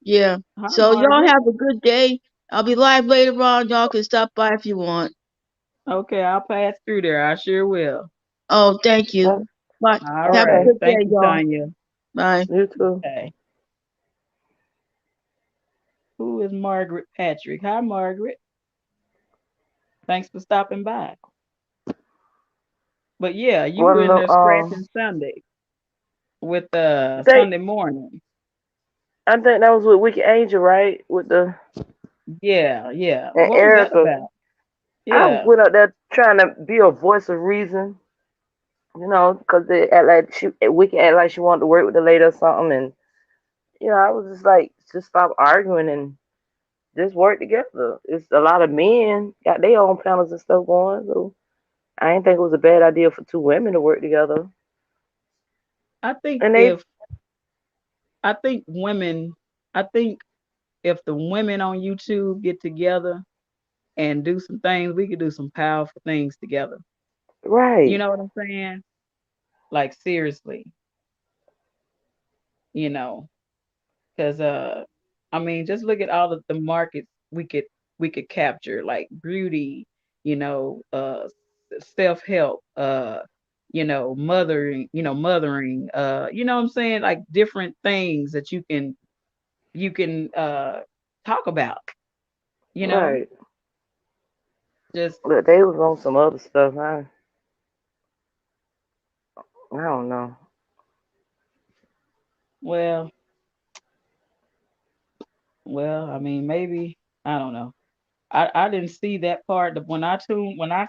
yeah. Hi, So y'all Margaret. have a good day. I'll be live later on. Y'all can stop by if you want. Okay, I'll pass through there. I sure will. Oh, thank you. Uh, Bye. All Have a okay. right. good Thank day, you, y'all. Tanya. Bye. You too. Okay. Who is Margaret Patrick? Hi, Margaret. Thanks for stopping by. But yeah, you were One in of there the scratching Sunday with they Sunday morning. I think that was with Wicked Angel, right? With the Yeah, yeah. and What was that Erica. about? I Yeah. went up there trying to be a voice of reason, because they act like Wicked act like she wanted to work with the lady or something, and I was just like, just stop arguing and just work together. It's a lot of men got their own panels and stuff going, so I didn't think it was a bad idea for two women to work together. I think And they if I think women I think if the women on YouTube get together and do some things, we could do some powerful things together. You right, know what I'm saying? Like seriously, you know, because I mean, just look at all of the markets we could capture, like beauty, self help, mothering, you know what I'm saying, like different things that you can talk about, you know, right. just But they was on some other stuff. I don't know. well, well, I mean, maybe I don't know. I didn't see that part. When I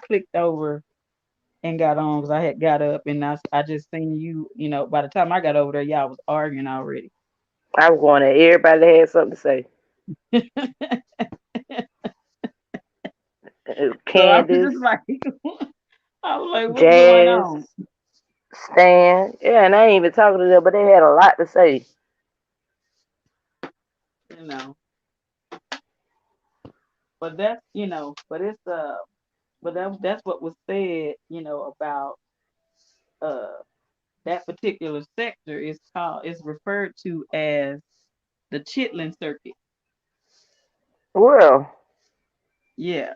clicked over and got on because I had got up and I just seen you. By the time I got over there, y'all was arguing already. I was going there. Everybody had something to say. So I was just Candace, like, I was like, what's going Jazz, on? Stan. Yeah, and I ain't even talking to them, but they had a lot to say. You know, but that's what was said. About uh that particular sector is referred to as the Chitlin Circuit. Well, Yeah,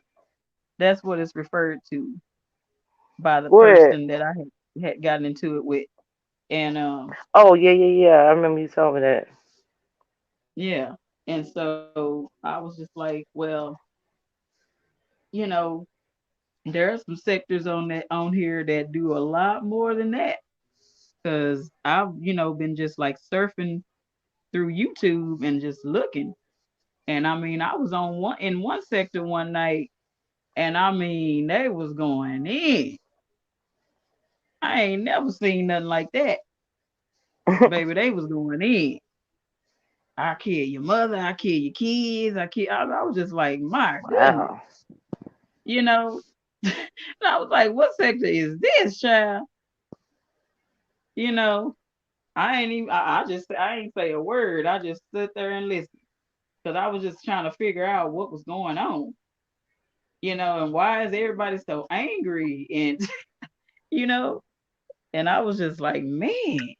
that's what it's referred to by the where? person that I had gotten into it with. And Oh, yeah, yeah, yeah. I remember you telling me that. yeah. And so I was just like, well, you know, there are some sectors on here that do a lot more than that. Cause I've, been just like surfing through YouTube and just looking. And I mean, I was in one sector one night, and I mean, they was going in. I ain't never seen nothing like that. Baby, they was going in. I kill your mother, I kill your kids, I was just like, my goodness, Wow. you know. And I was like, what sector is this, child? You know, I ain't even I ain't say a word. I just stood there and listened. Because I was just trying to figure out what was going on, and why is everybody so angry and you know, and I was just like, man,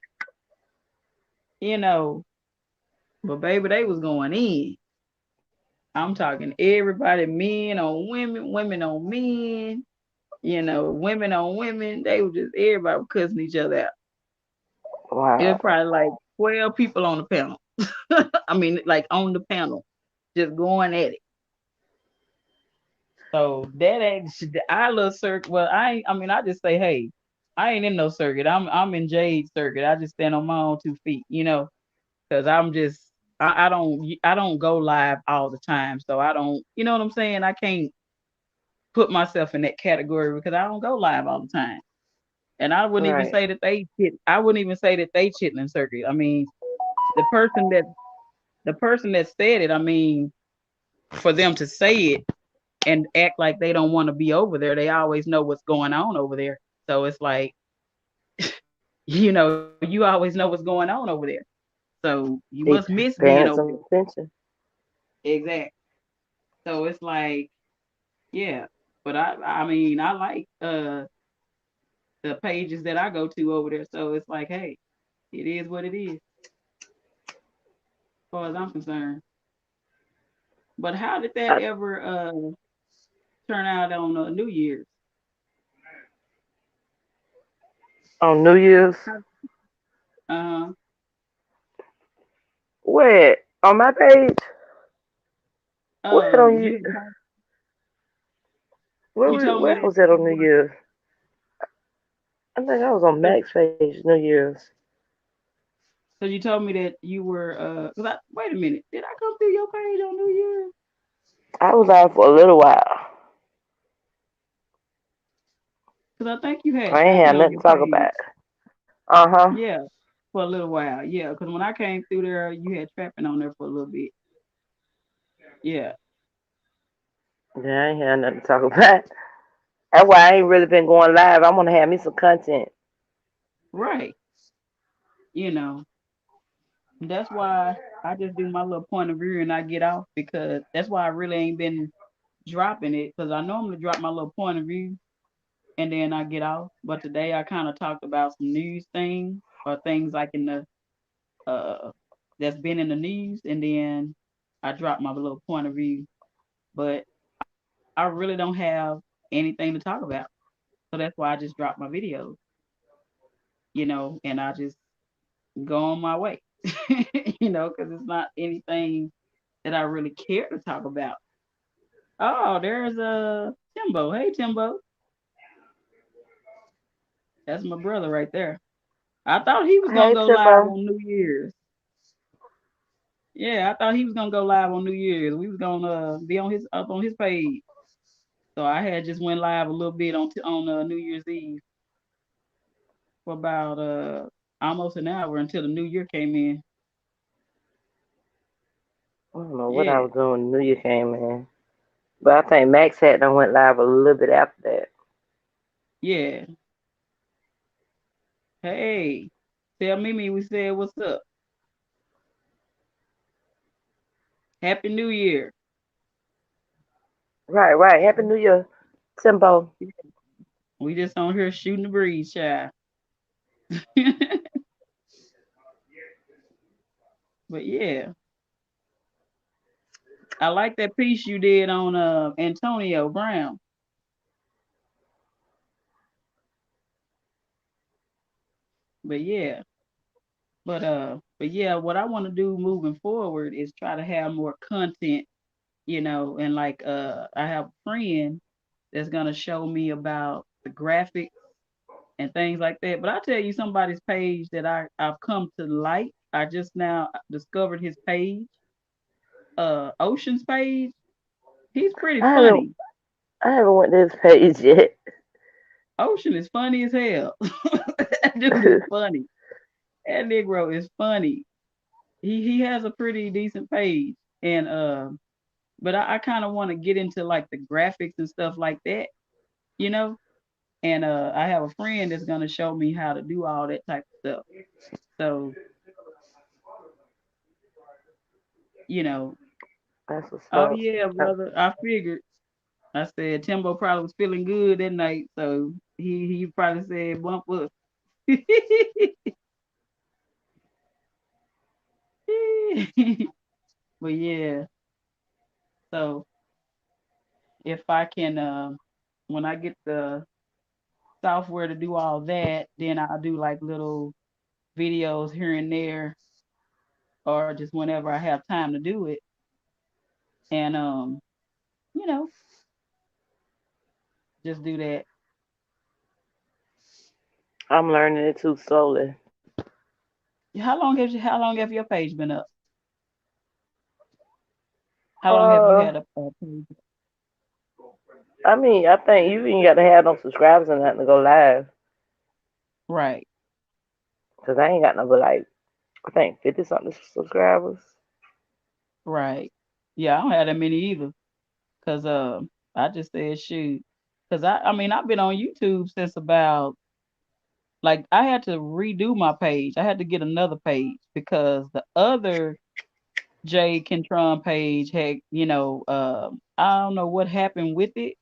you know, but baby, they was going in. I'm talking everybody, men on women, women on men, women on women. They were just everybody was cussing each other out. It was Wow. probably like 12 people on the panel. I mean, like on the panel, just going at it. So that ain't I love circuit. Well, I mean, I just say, hey, I ain't in no circuit. I'm in Jade circuit. I just stand on my own 2 feet, because I'm just I don't go live all the time. So I don't, you know what I'm saying? I can't put myself in that category because I don't go live all the time. And I wouldn't even Right. say that I wouldn't even say that they chitlin circuit. I mean, the person that the person that said it, I mean, for them to say it and act like they don't want to be over there, they always know what's going on over there. So it's like, you always know what's going on over there. So you must They miss being paying over there. some attention. Exactly. So it's like, yeah. But I mean, I like the pages that I go to over there. So it's like, hey, it is what it is, as far as I'm concerned. But how did that I, ever turn out on New Year's? on New Year's. Uh, Where? On my page? Where on you? you had Where, you told me where that was that you on New were Year's? I think I was on Max page New Year's. because you told me that you were cause I wait a minute, did I come through your page on New Year's? I was out for a little while. Because I think you had I ain't trapping had on nothing your to talk page. about. Uh huh. Yeah, for a little while. Yeah, because when I came through there, you had trapping on there for a little bit. Yeah, Yeah, I ain't had nothing to talk about. That's why I ain't really been going live. I want to have me some content. right. You know, that's why I just do my little point of view and I get off because that's why I really ain't been dropping it because I normally drop my little point of view and then I get off. But today I kind of talked about some news things or things like in the uh that's been in the news, and then I dropped my little point of view. But I really don't have anything to talk about, so that's why I just dropped my videos, and I just go on my way, because it's not anything that I really care to talk about. Oh, there's Timbo. Hey, Timbo, that's my brother right there. I thought he was gonna Hey, go live Timbo. on New Year's. Yeah, I thought he was gonna go live on New Year's. We was gonna be on his up on his page. So I had just went live a little bit on New Year's Eve for about almost an hour until the new year came in. I don't know what I Yeah, was doing when New Year came in. But I think Max had done went live a little bit after that. yeah. Hey, tell Mimi we said what's up. Happy New Year. Right, right. Happy New Year, Timbo. We just on here shooting the breeze, child. But yeah, I like that piece you did on Antonio Brown. But yeah, but yeah, what I want to do moving forward is try to have more content, and like I have a friend that's gonna show me about the graphics and things like that. But I tell you somebody's page that I've come to like. I just now discovered his page, Ocean's page. He's pretty I haven't funny. I haven't went to his page yet. Ocean is funny as hell. That dude is funny. That Negro is funny. He has a pretty decent page. And but I kind of want to get into like the graphics and stuff like that, you know? And I have a friend that's gonna show me how to do all that type of stuff. So, you know, That's what's oh up. yeah, Uh, brother. I figured. I said Timbo probably was feeling good that night, so he probably said bump up. But yeah, So if I can, when I get the software to do all that, then I'll do like little videos here and there, or just whenever I have time to do it. And you know, just do that. I'm learning it too slowly. How long have your page been up? How long have you Uh, had a page? I mean, I think you ain't got to have no subscribers or nothing to go live. Right, Cause I ain't got no but like I think 50 something subscribers. right. Yeah, I don't have that many either. Cause I just said shoot. Cause I mean I've been on YouTube since about, like, I had to redo my page. I had to get another page because the other Jade Kentron page had, I don't know what happened with it.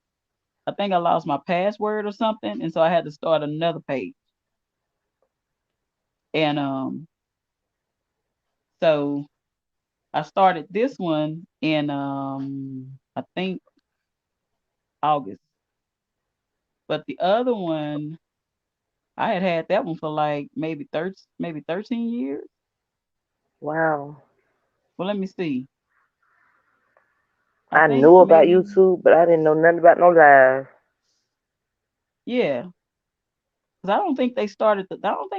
I think I lost my password or something, and so I had to start another page. And so I started this one in I think August, but the other one I had that one for like maybe 13 years. Wow. Well, let me see. I I think knew about maybe, YouTube, but I didn't know nothing about no live. yeah, because I don't think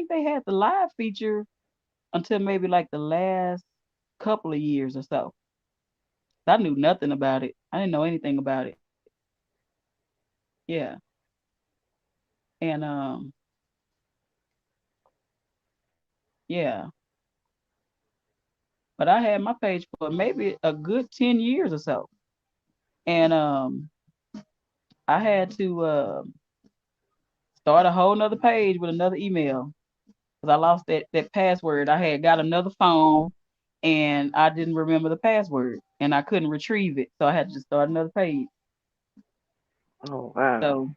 they had the live feature until maybe like the last couple of years or so. I knew nothing about it. I didn't know anything about it. Yeah. And yeah. But I had my page for maybe a good 10 years or so. And I had to start a whole nother page with another email because I lost that password. I had got another phone and I didn't remember the password and I couldn't retrieve it. So I had to just start another page. Oh wow. So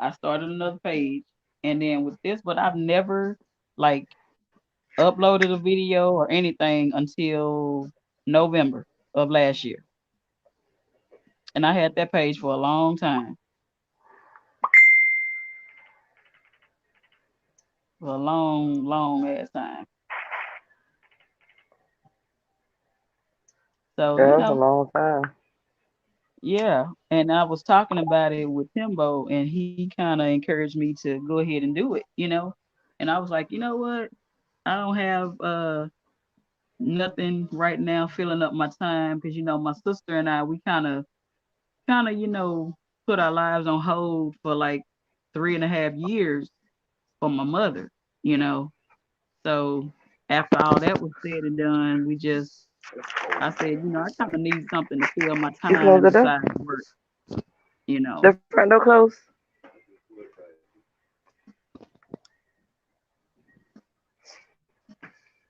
I started another page, and then with this, but I've never like uploaded a video or anything until November of last year, and I had that page for a long time, for a long, long ass time. So Yeah, that's a long time. yeah, and I was talking about it with Timbo, and he kind of encouraged me to go ahead and do it. And I was like, you know what? I don't have nothing right now filling up my time because my sister and I, we kind of put our lives on hold for like 3.5 years for my mother, you know. So after all that was said and done, I said, I kind of need something to fill my You close time the door? besides work, you know. The front door closed?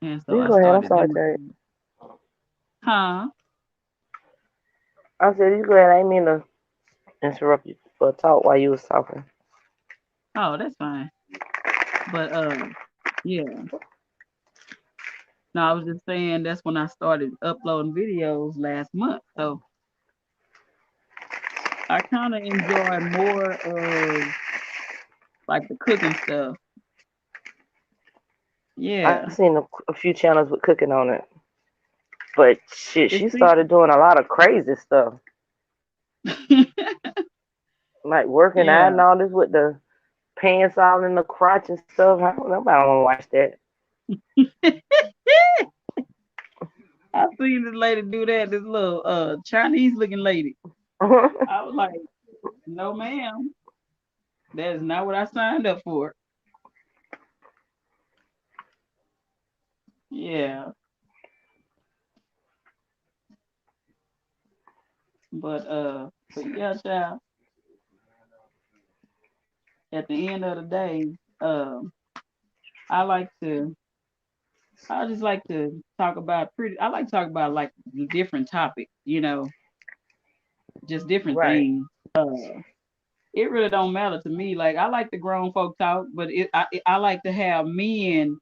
And so You I go ahead. I'm started sorry, doing Terry. it. Huh? I said you go ahead. I didn't mean to interrupt you for a talk while you was talking. Oh, that's fine. But yeah. No, I was just saying that's when I started uploading videos last month. So I kind of enjoy more of like the cooking stuff. I Yeah. seen a few channels with cooking on it, but shit, It's she see. started doing a lot of crazy stuff, like working out and Yeah. all this with the pants all in the crotch and stuff. I don't, nobody want to watch that. I seen this lady do that, this little Chinese looking lady. I was like, no ma'am, that is not what I signed up for. Yeah. But yeah, child, at the end of the day, um, I like to I just like to talk about pretty I like to talk about like different topics, just different Right. things. It really don't matter to me. Like I like the grown folk talk, but I like to have men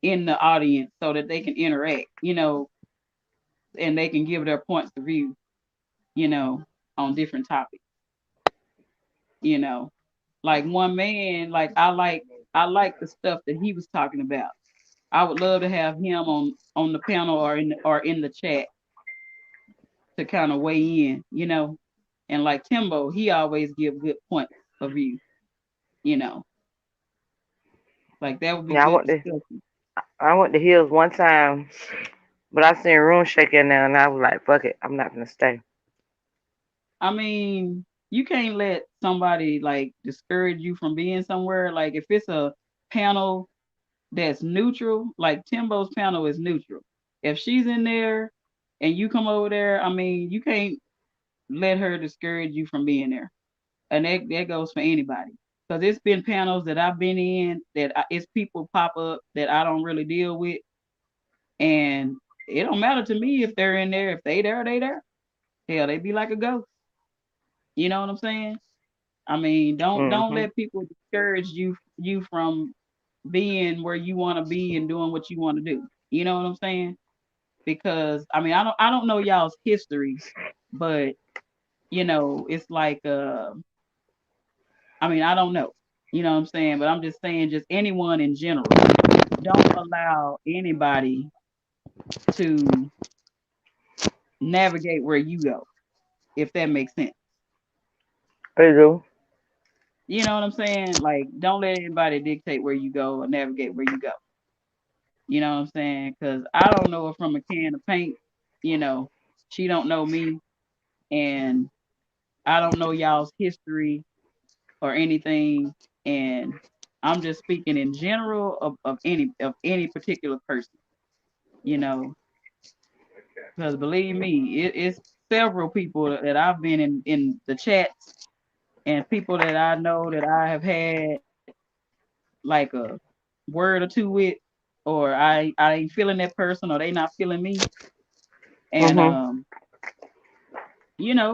in the audience so that they can interact, and they can give their points of view. you know, on different topics, you know. Like one man, like I like the stuff that he was talking about. I would love to have him on the panel or in the chat to kind of weigh in, you know. And like Timbo, he always give good points of view, you know. Like that would be Yeah, good discussion. I went to Hills one time, but I seen room shaking now, and I was like, fuck it, I'm not gonna stay. I mean, you can't let somebody like discourage you from being somewhere. Like if it's a panel that's neutral, like Timbo's panel is neutral. If she's in there and you come over there, I mean, you can't let her discourage you from being there. And that goes for anybody. Because it's been panels that I've been in that it's people pop up that I don't really deal with. And it don't matter to me if they're in there. If they there, they there. Hell, they be like a ghost. You know what I'm saying? I mean, don't Mhm. let people discourage you from being where you want to be and doing what you want to do. You know what I'm saying? Because I mean, I don't know y'all's history, but it's like I mean, I don't know. You know what I'm saying? But I'm just saying just anyone in general. Don't allow anybody to navigate where you go, if that makes sense. They do. You know what I'm saying? Like don't let anybody dictate where you go or navigate where you go. You know what I'm saying? Cuz I don't know her from a can of paint, you know. She don't know me and I don't know y'all's history or anything, and I'm just speaking in general of any particular person, you know, because believe me, it's several people that I've been in the chats and people that I know that I have had like a word or two with, or I ain't feeling that person or they not feeling me, and Mhm.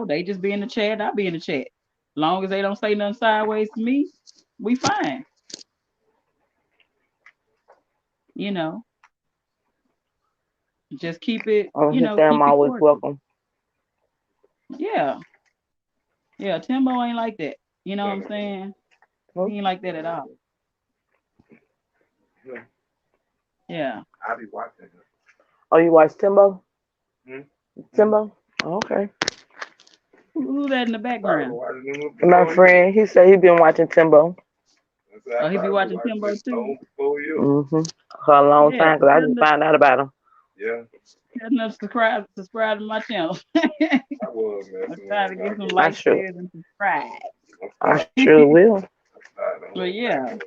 they just be in the chat, I be in the chat. Long as they don't say nothing sideways to me, we fine, you know. Just keep it, I was just saying, I'm keep it always cordial. welcome. Yeah. Yeah. Timbo ain't like that. You know what I'm saying? Mhm. He ain't like that at all. Yeah. Oh, you watch Timbo? Timbo? Oh, okay. Who that in the background? My friend, he said he been watching Timbo. Oh, he be watching Timbo too. Mhm. For a long Yeah. time, cause I Tell him just to, found out about him. tell him to subscribe to my channel. I'm trying to get some I likes, sure, shares, and subscribe. I sure will. But yeah,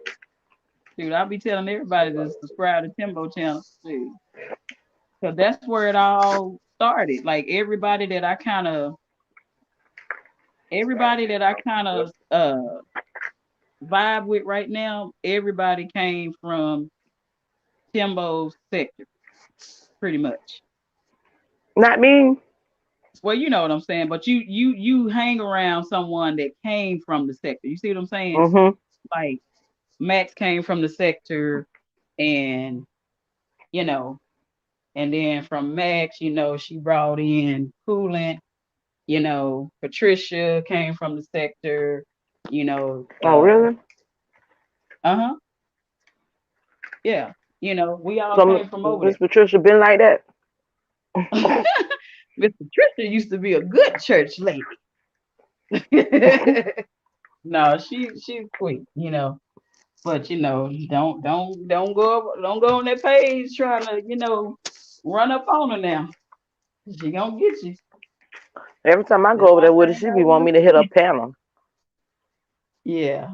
dude, I'll be telling everybody to subscribe to Timbo channel too. Cause that's where it all started. Like everybody that I kind of vibe with right now, everybody came from Timbo's sector, pretty much. Not me. Well, you know what I'm saying, but you hang around someone that came from the sector. You see what I'm saying? Mhm. Like Max came from the sector, and you know, and then from Max, she brought in Coolant. Patricia came from the sector. You know, Oh, really? huh, yeah. We all So came from over Miss Patricia been like that? there. Miss Patricia used to be a good church lady. No, she's sweet, but don't go on that page trying to run up on her now. She gonna get you. Every time I go That's over there one with her, thing she I be wanting will me to hit her say. panel. Yeah.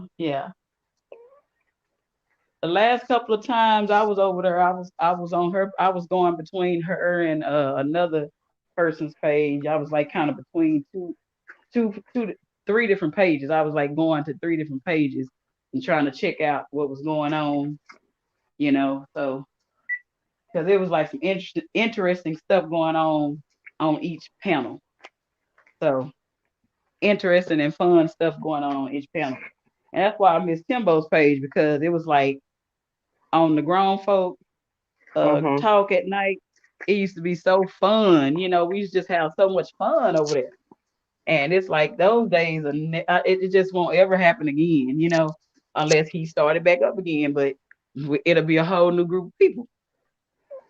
The last couple of times I was over there, I was on her. I was going between her and another person's page. I was like kind of between three different pages. I was like going to three different pages and trying to check out what was going on. So because it was like some interesting stuff going on each panel. So interesting and fun stuff going on each panel. And that's why I miss Timbo's page because it was like on the grown folk Mhm. talk at night. It used to be so fun. We used to just have so much fun over there. And it's like those days are it just won't ever happen again, unless he started back up again. But it'll be a whole new group of people,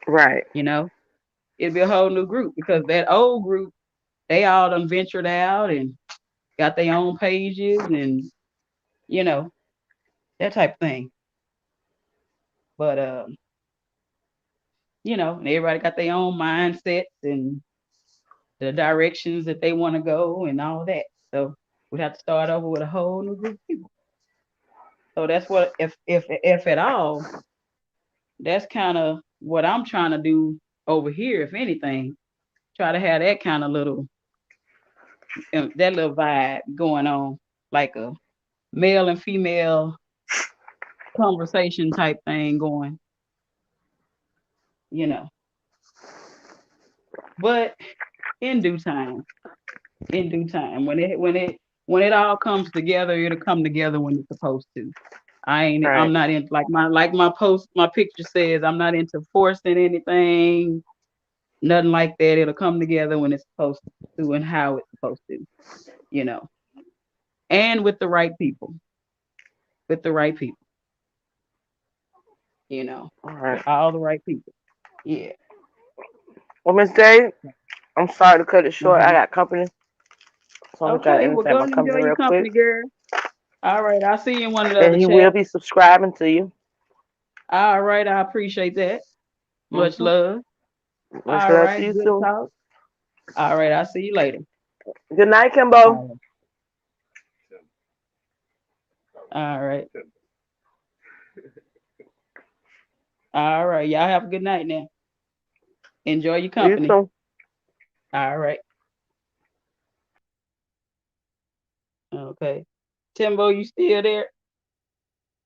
Right. you know. It'll be a whole new group because that old group, they all done ventured out and got their own pages and you know that type of thing. But and everybody got their own mindsets and the directions that they want to go and all that. So we have to start over with a whole new group of people. So that's what if at all, that's kind of what I'm trying to do over here. If anything, try to have that kind of little that little vibe going on, like a male and female conversation type thing going, you know. But in due time, when it all comes together, it'll come together when it's supposed to. Right. I'm not in my picture says I'm not into forcing anything, nothing like that. It'll come together when it's supposed to and how it's supposed to, you know. And with the right people, All with right. all the right people. Yeah. Well, Miss Jade, I'm sorry to cut it short. I Uh-huh. got company, so I'm gonna try to Okay, well entertain go my and enjoy company your real quick. company, girl. All right, I'll see you in one of the And other he will chats. be subscribing to you. All right, I appreciate that. Much Mm-hmm. love. Much All love to right, you good too. talk. All right, I'll see you later. Good night, Kimbo. All right. All right. All right. Y'all have a good night now. Enjoy your You company. too. All right. Okay. Timbo, you still there?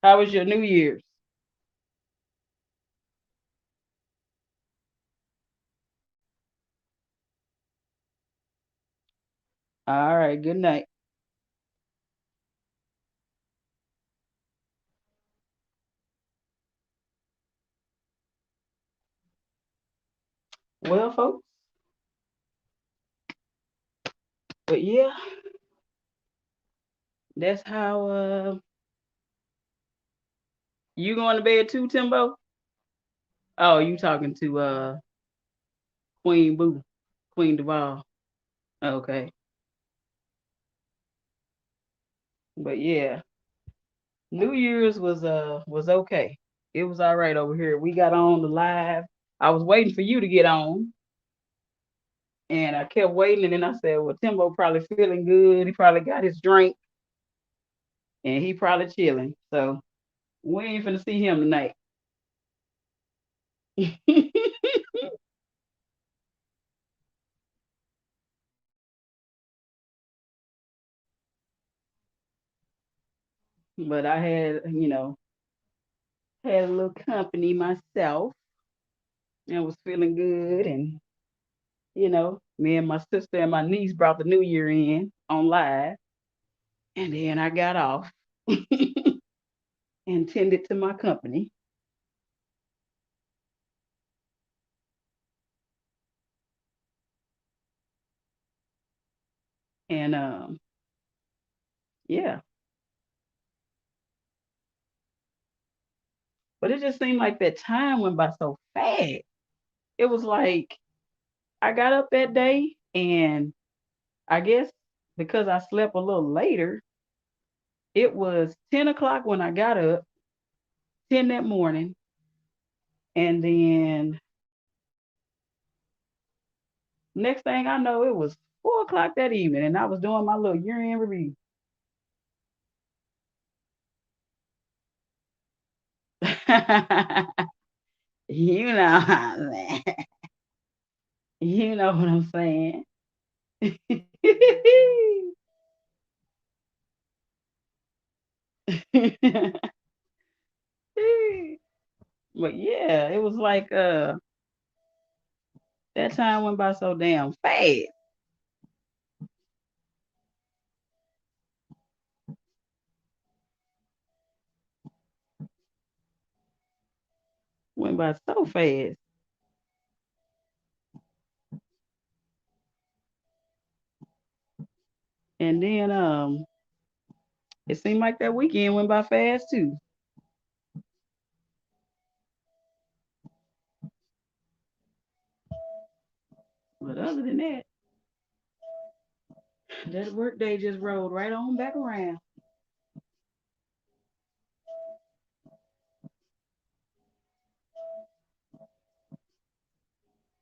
How was your New Year's? All right. Good night. Well, folks, but yeah, that's how you going to bed too, Timbo? Oh, you talking to Queen Boo, Queen Duval. Okay. But yeah, New Year's was okay. It was all right over here. We got on the live. I was waiting for you to get on, and I kept waiting, and then I said, "Well, Timbo probably feeling good. He probably got his drink, and he probably chilling. So we ain't finna see him tonight." But I had, had a little company myself, and was feeling good, and me and my sister and my niece brought the New Year in on live, and then I got off and tended to my company, and yeah. But it just seemed like that time went by so fast. It was like I got up that day, and I guess because I slept a little later, it was 10 o'clock when I got up, 10 that morning, and then next thing I know, it was 4 o'clock that evening, and I was doing my little year-end review. you know, you know what I'm saying. But yeah, it was like that time went by so damn fast. Went by so fast. And then it seemed like that weekend went by fast too. But other than that, that work day just rolled right on back around.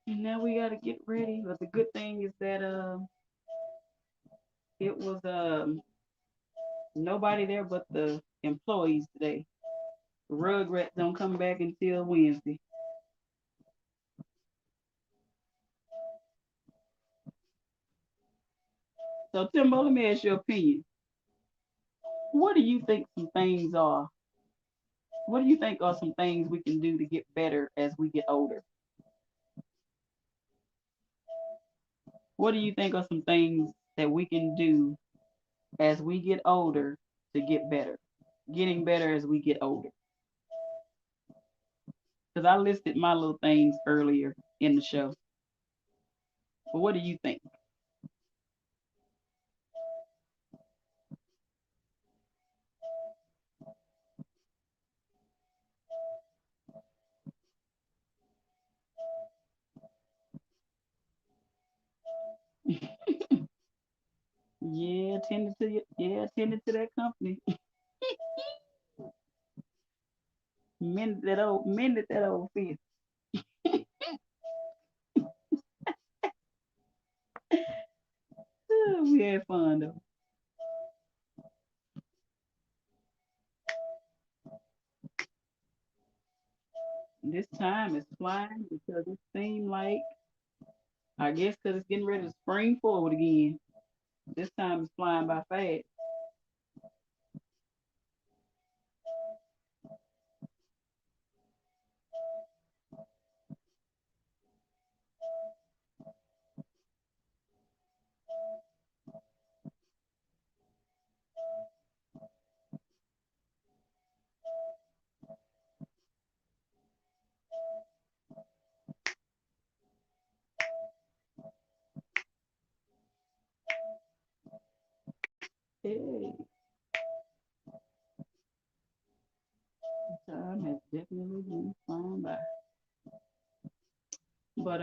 And now we gotta get ready. But the good thing is that it was nobody there but the employees today. The Rugrats don't come back until Wednesday. So Timbo, let me ask your opinion. What do you think some things are? What do you think are some things we can do to get better as we get older? What do you think are some things that we can do as we get older to get better? Getting better as we get older. Because I listed my little things earlier in the show. But what do you think? Yeah, tended to that company. Mended that old fence. We had fun though. This time is flying because it seemed like, I guess, because it's getting ready to spring forward again. This time is flying by fast. Hey, time has definitely been flying by. But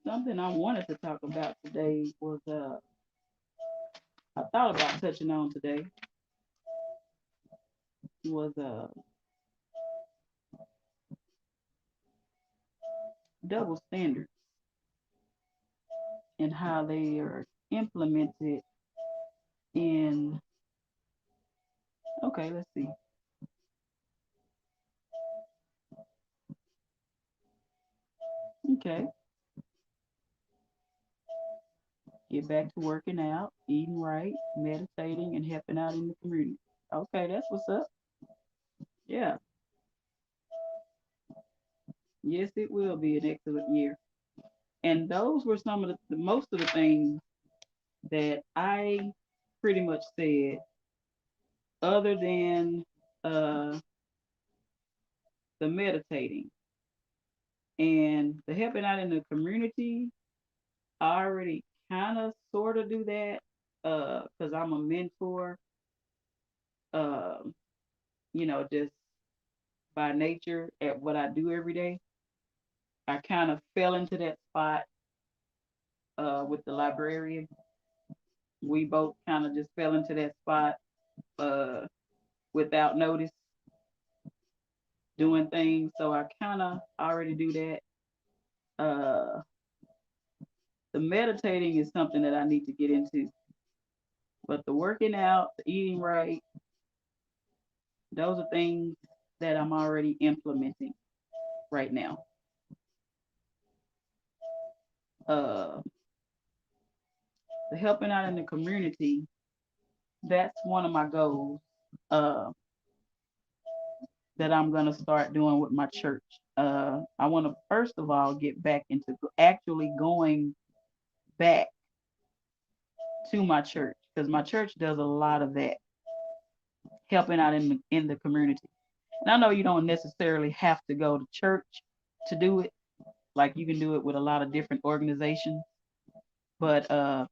something I wanted to talk about today was I thought about touching on today was double standards and how they are implemented in. Okay, let's see. Okay, get back to working out, eating right, meditating, and helping out in the community. Okay, that's what's up. Yeah, yes, it will be an excellent year. And those were some of the most of the things that I pretty much said, other than uh, the meditating and the helping out in the community. I already kind of sort of do that because I'm a mentor, uh, just by nature at what I do every day. I kind of fell into that spot with the librarian. We both kind of just fell into that spot uh, without notice, doing things. So I kind of already do that. Uh, the meditating is something that I need to get into, but the working out, the eating right, those are things that I'm already implementing right now. Uh, the helping out in the community, that's one of my goals uh, that I'm going to start doing with my church. I want to, first of all, get back into actually going back to my church because my church does a lot of that, helping out in the community. And I know you don't necessarily have to go to church to do it, Like you can do it with a lot of different organizations, but I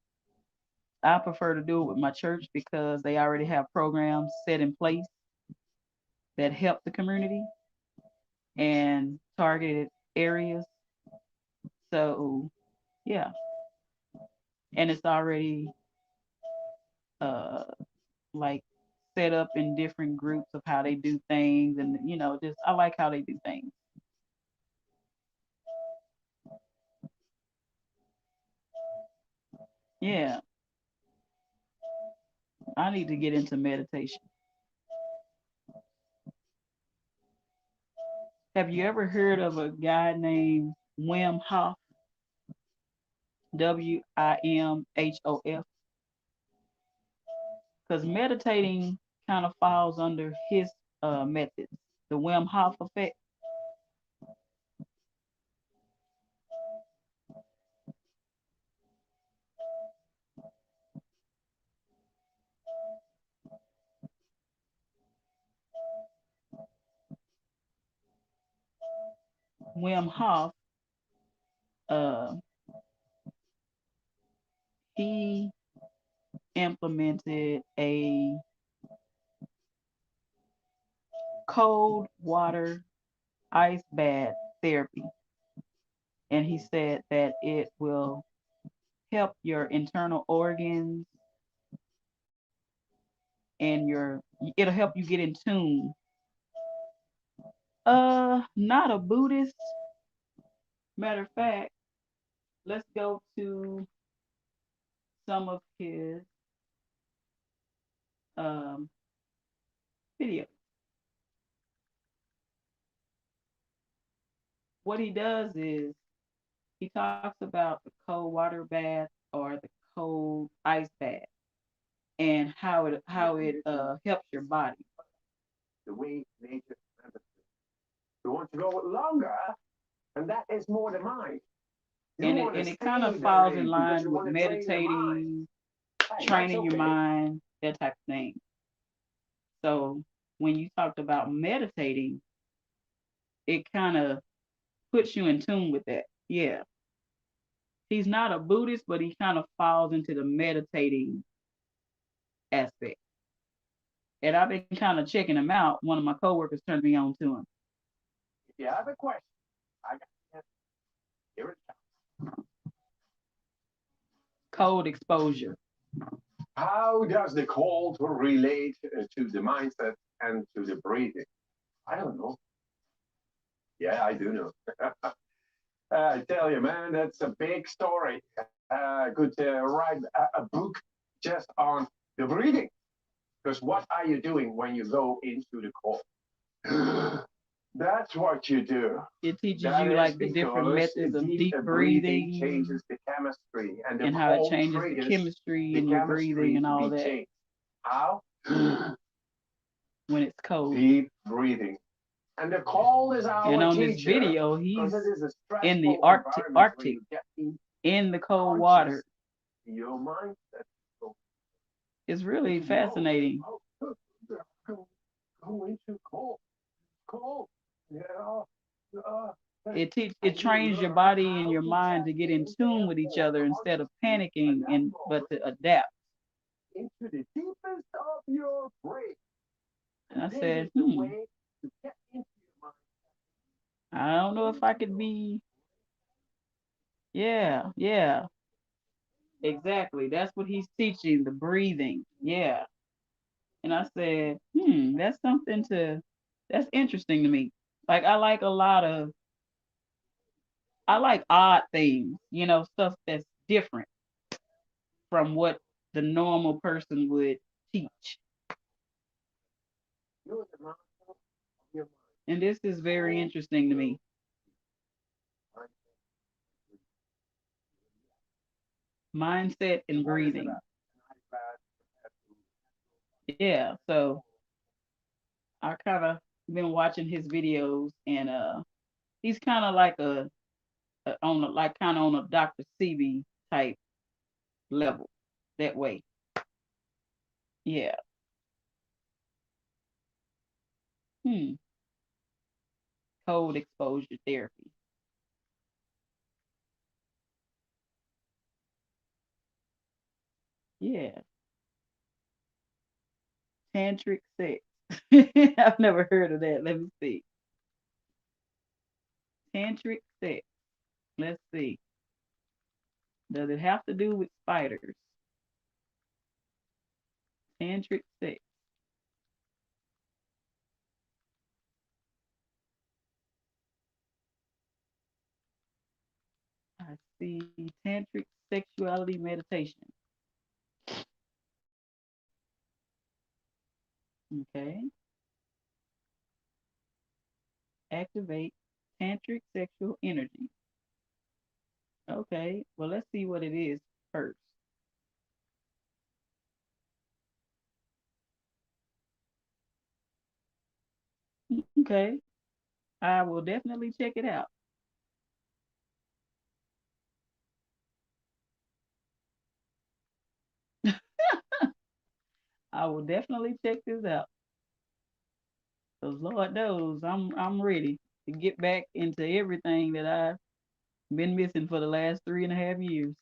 prefer to do it with my church because they already have programs set in place that help the community and targeted areas. So yeah, and it's already uh like set up in different groups of how they do things, and just I like how they do things. Yeah, I need to get into meditation. Have you ever heard of a guy named Wim Hof? Wimhof? Because meditating kind of falls under his methods. The Wim Hof effect. Wim Hof, uh, he implemented a cold water ice bath therapy, and he said that it will help your internal organs and it'll help you get in tune. Not a Buddhist. Matter of fact, let's go to some of his um videos. What he does is he talks about the cold water bath or the cold ice bath and how it helps your body. The way nature manifests. You want to go longer, and that is more than mine. And it kind of falls in line with meditating, training your mind, that type of thing. So when you talked about meditating, it kind of puts you in tune with that. Yeah. He's not a Buddhist, but he kind of falls into the meditating aspect. And I've been kind of checking him out. One of my coworkers turned me on to him. If you have a question, I got the answer. Here it comes. Cold exposure. How does the cold relate to the mindset and to the breathing? I don't know. Yeah, I do know. I tell you, man, that's a big story. Could write a book just on the breathing. Because what are you doing when you go into the cold? That's what you do. It teaches That you is like the different because methods of deep breathing breathing changes the chemistry, and the and how it cold changes the triggers chemistry the in your chemistry breathing and to all be that changed. How? when it's cold. Deep breathing. And the cold is our And on this teacher, video, because he's it is a in the stressful Arctic, environment where you get in the cold conscious. water. Your mindset. It's really fascinating. Go into cold. Cold. Yeah. It trains your body and your mind to get in tune with each other instead of panicking but to adapt. Into the deepest of your brain. And I said, I don't know if I could be. Yeah, exactly. That's what he's teaching, the breathing. Yeah. And I said, that's interesting to me. Like I like odd things, stuff that's different from what the normal person would teach. And this is very interesting to me. Mindset and breathing. Yeah, so I kind of been watching his videos, and he's kind of like on a Dr. Sebi type level that way. Yeah. Hmm. Cold exposure therapy. Yeah, tantric sex. I've never heard of that. Let me see. Tantric sex. Let's see. Does it have to do with spiders? Tantric sex. I see tantric sexuality meditation. Okay. Activate tantric sexual energy. Okay. Well, let's see what it is first. Okay. I will definitely check it out. I will definitely check this out. Cause Lord knows I'm ready to get back into everything that I've been missing for the last 3.5 years.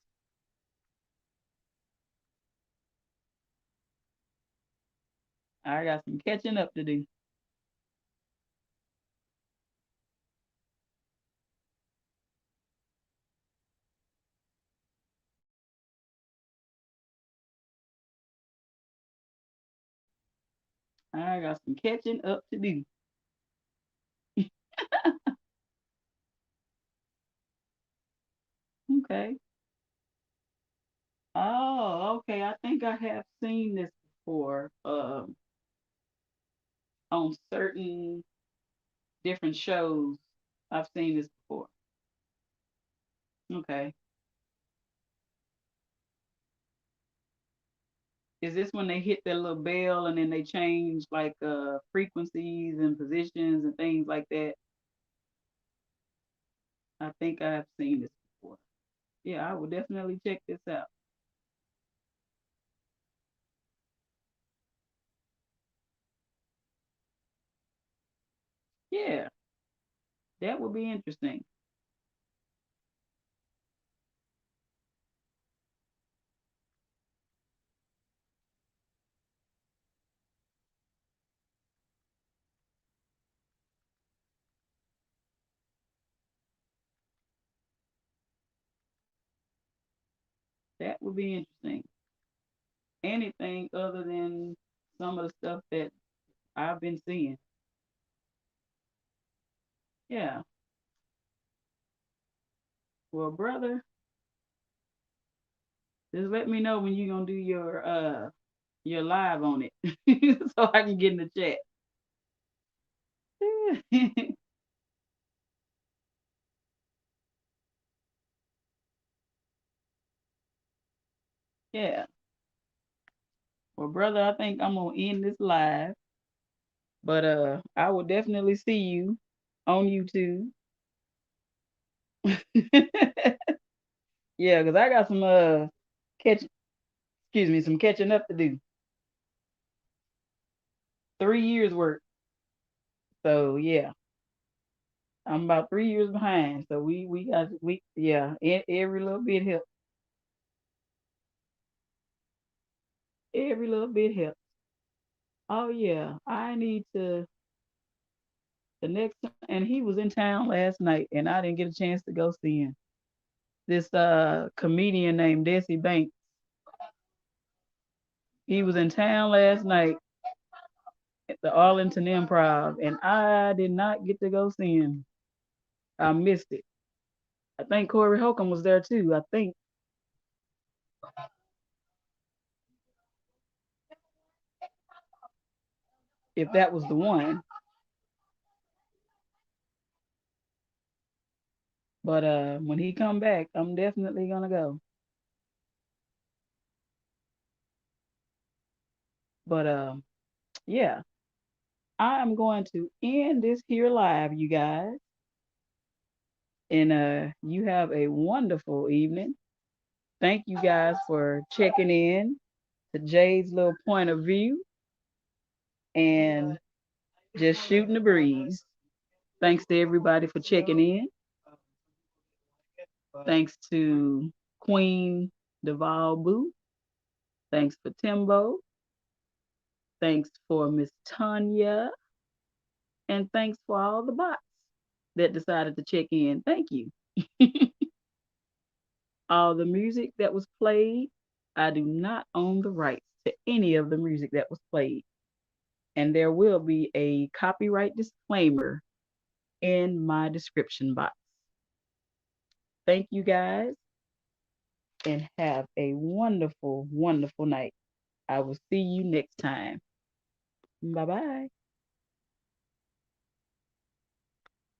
I got some catching up to do. I got some catching up to do. Okay. Oh, okay. I think I have seen this before. On certain different shows. I've seen this before. Okay. Is this when they hit that little bell and then they change like frequencies and positions and things like that? I think I have seen this before. Yeah, I will definitely check this out. Yeah, that would be interesting. That would be interesting. Anything other than some of the stuff that I've been seeing. Yeah. Well, brother, just let me know when you're gonna do your live on it so I can get in the chat. Yeah. Well, brother, I think I'm gonna end this live, but I will definitely see you on YouTube. Yeah, because I got some catch excuse me, some catching up to do. 3 years work. So yeah, I'm about 3 years behind. So we got we yeah, every little bit helps. Every little bit helps. Oh yeah, I need to the next and he was in town last night and I didn't get a chance to go see him. This comedian named Desi Banks. He was in town last night at the Arlington Improv and I did not get to go see him. I missed it. I think Corey Holcomb was there too. I think if that was the one. But when he come back, I'm definitely gonna go. But yeah, I am going to end this here live, you guys. And you have a wonderful evening. Thank you guys for checking in to Jade's little point of view and just shooting the breeze. Thanks to everybody for checking in. Thanks to Queen Deval Boo Thanks for Timbo. Thanks for Miss Tanya. And thanks for all the bots that decided to check in. Thank you. All the music that was played, I do not own the rights to any of the music that was played. And there will be a copyright disclaimer in my description box. Thank you guys and have a wonderful, wonderful night. I will see you next time. Bye bye.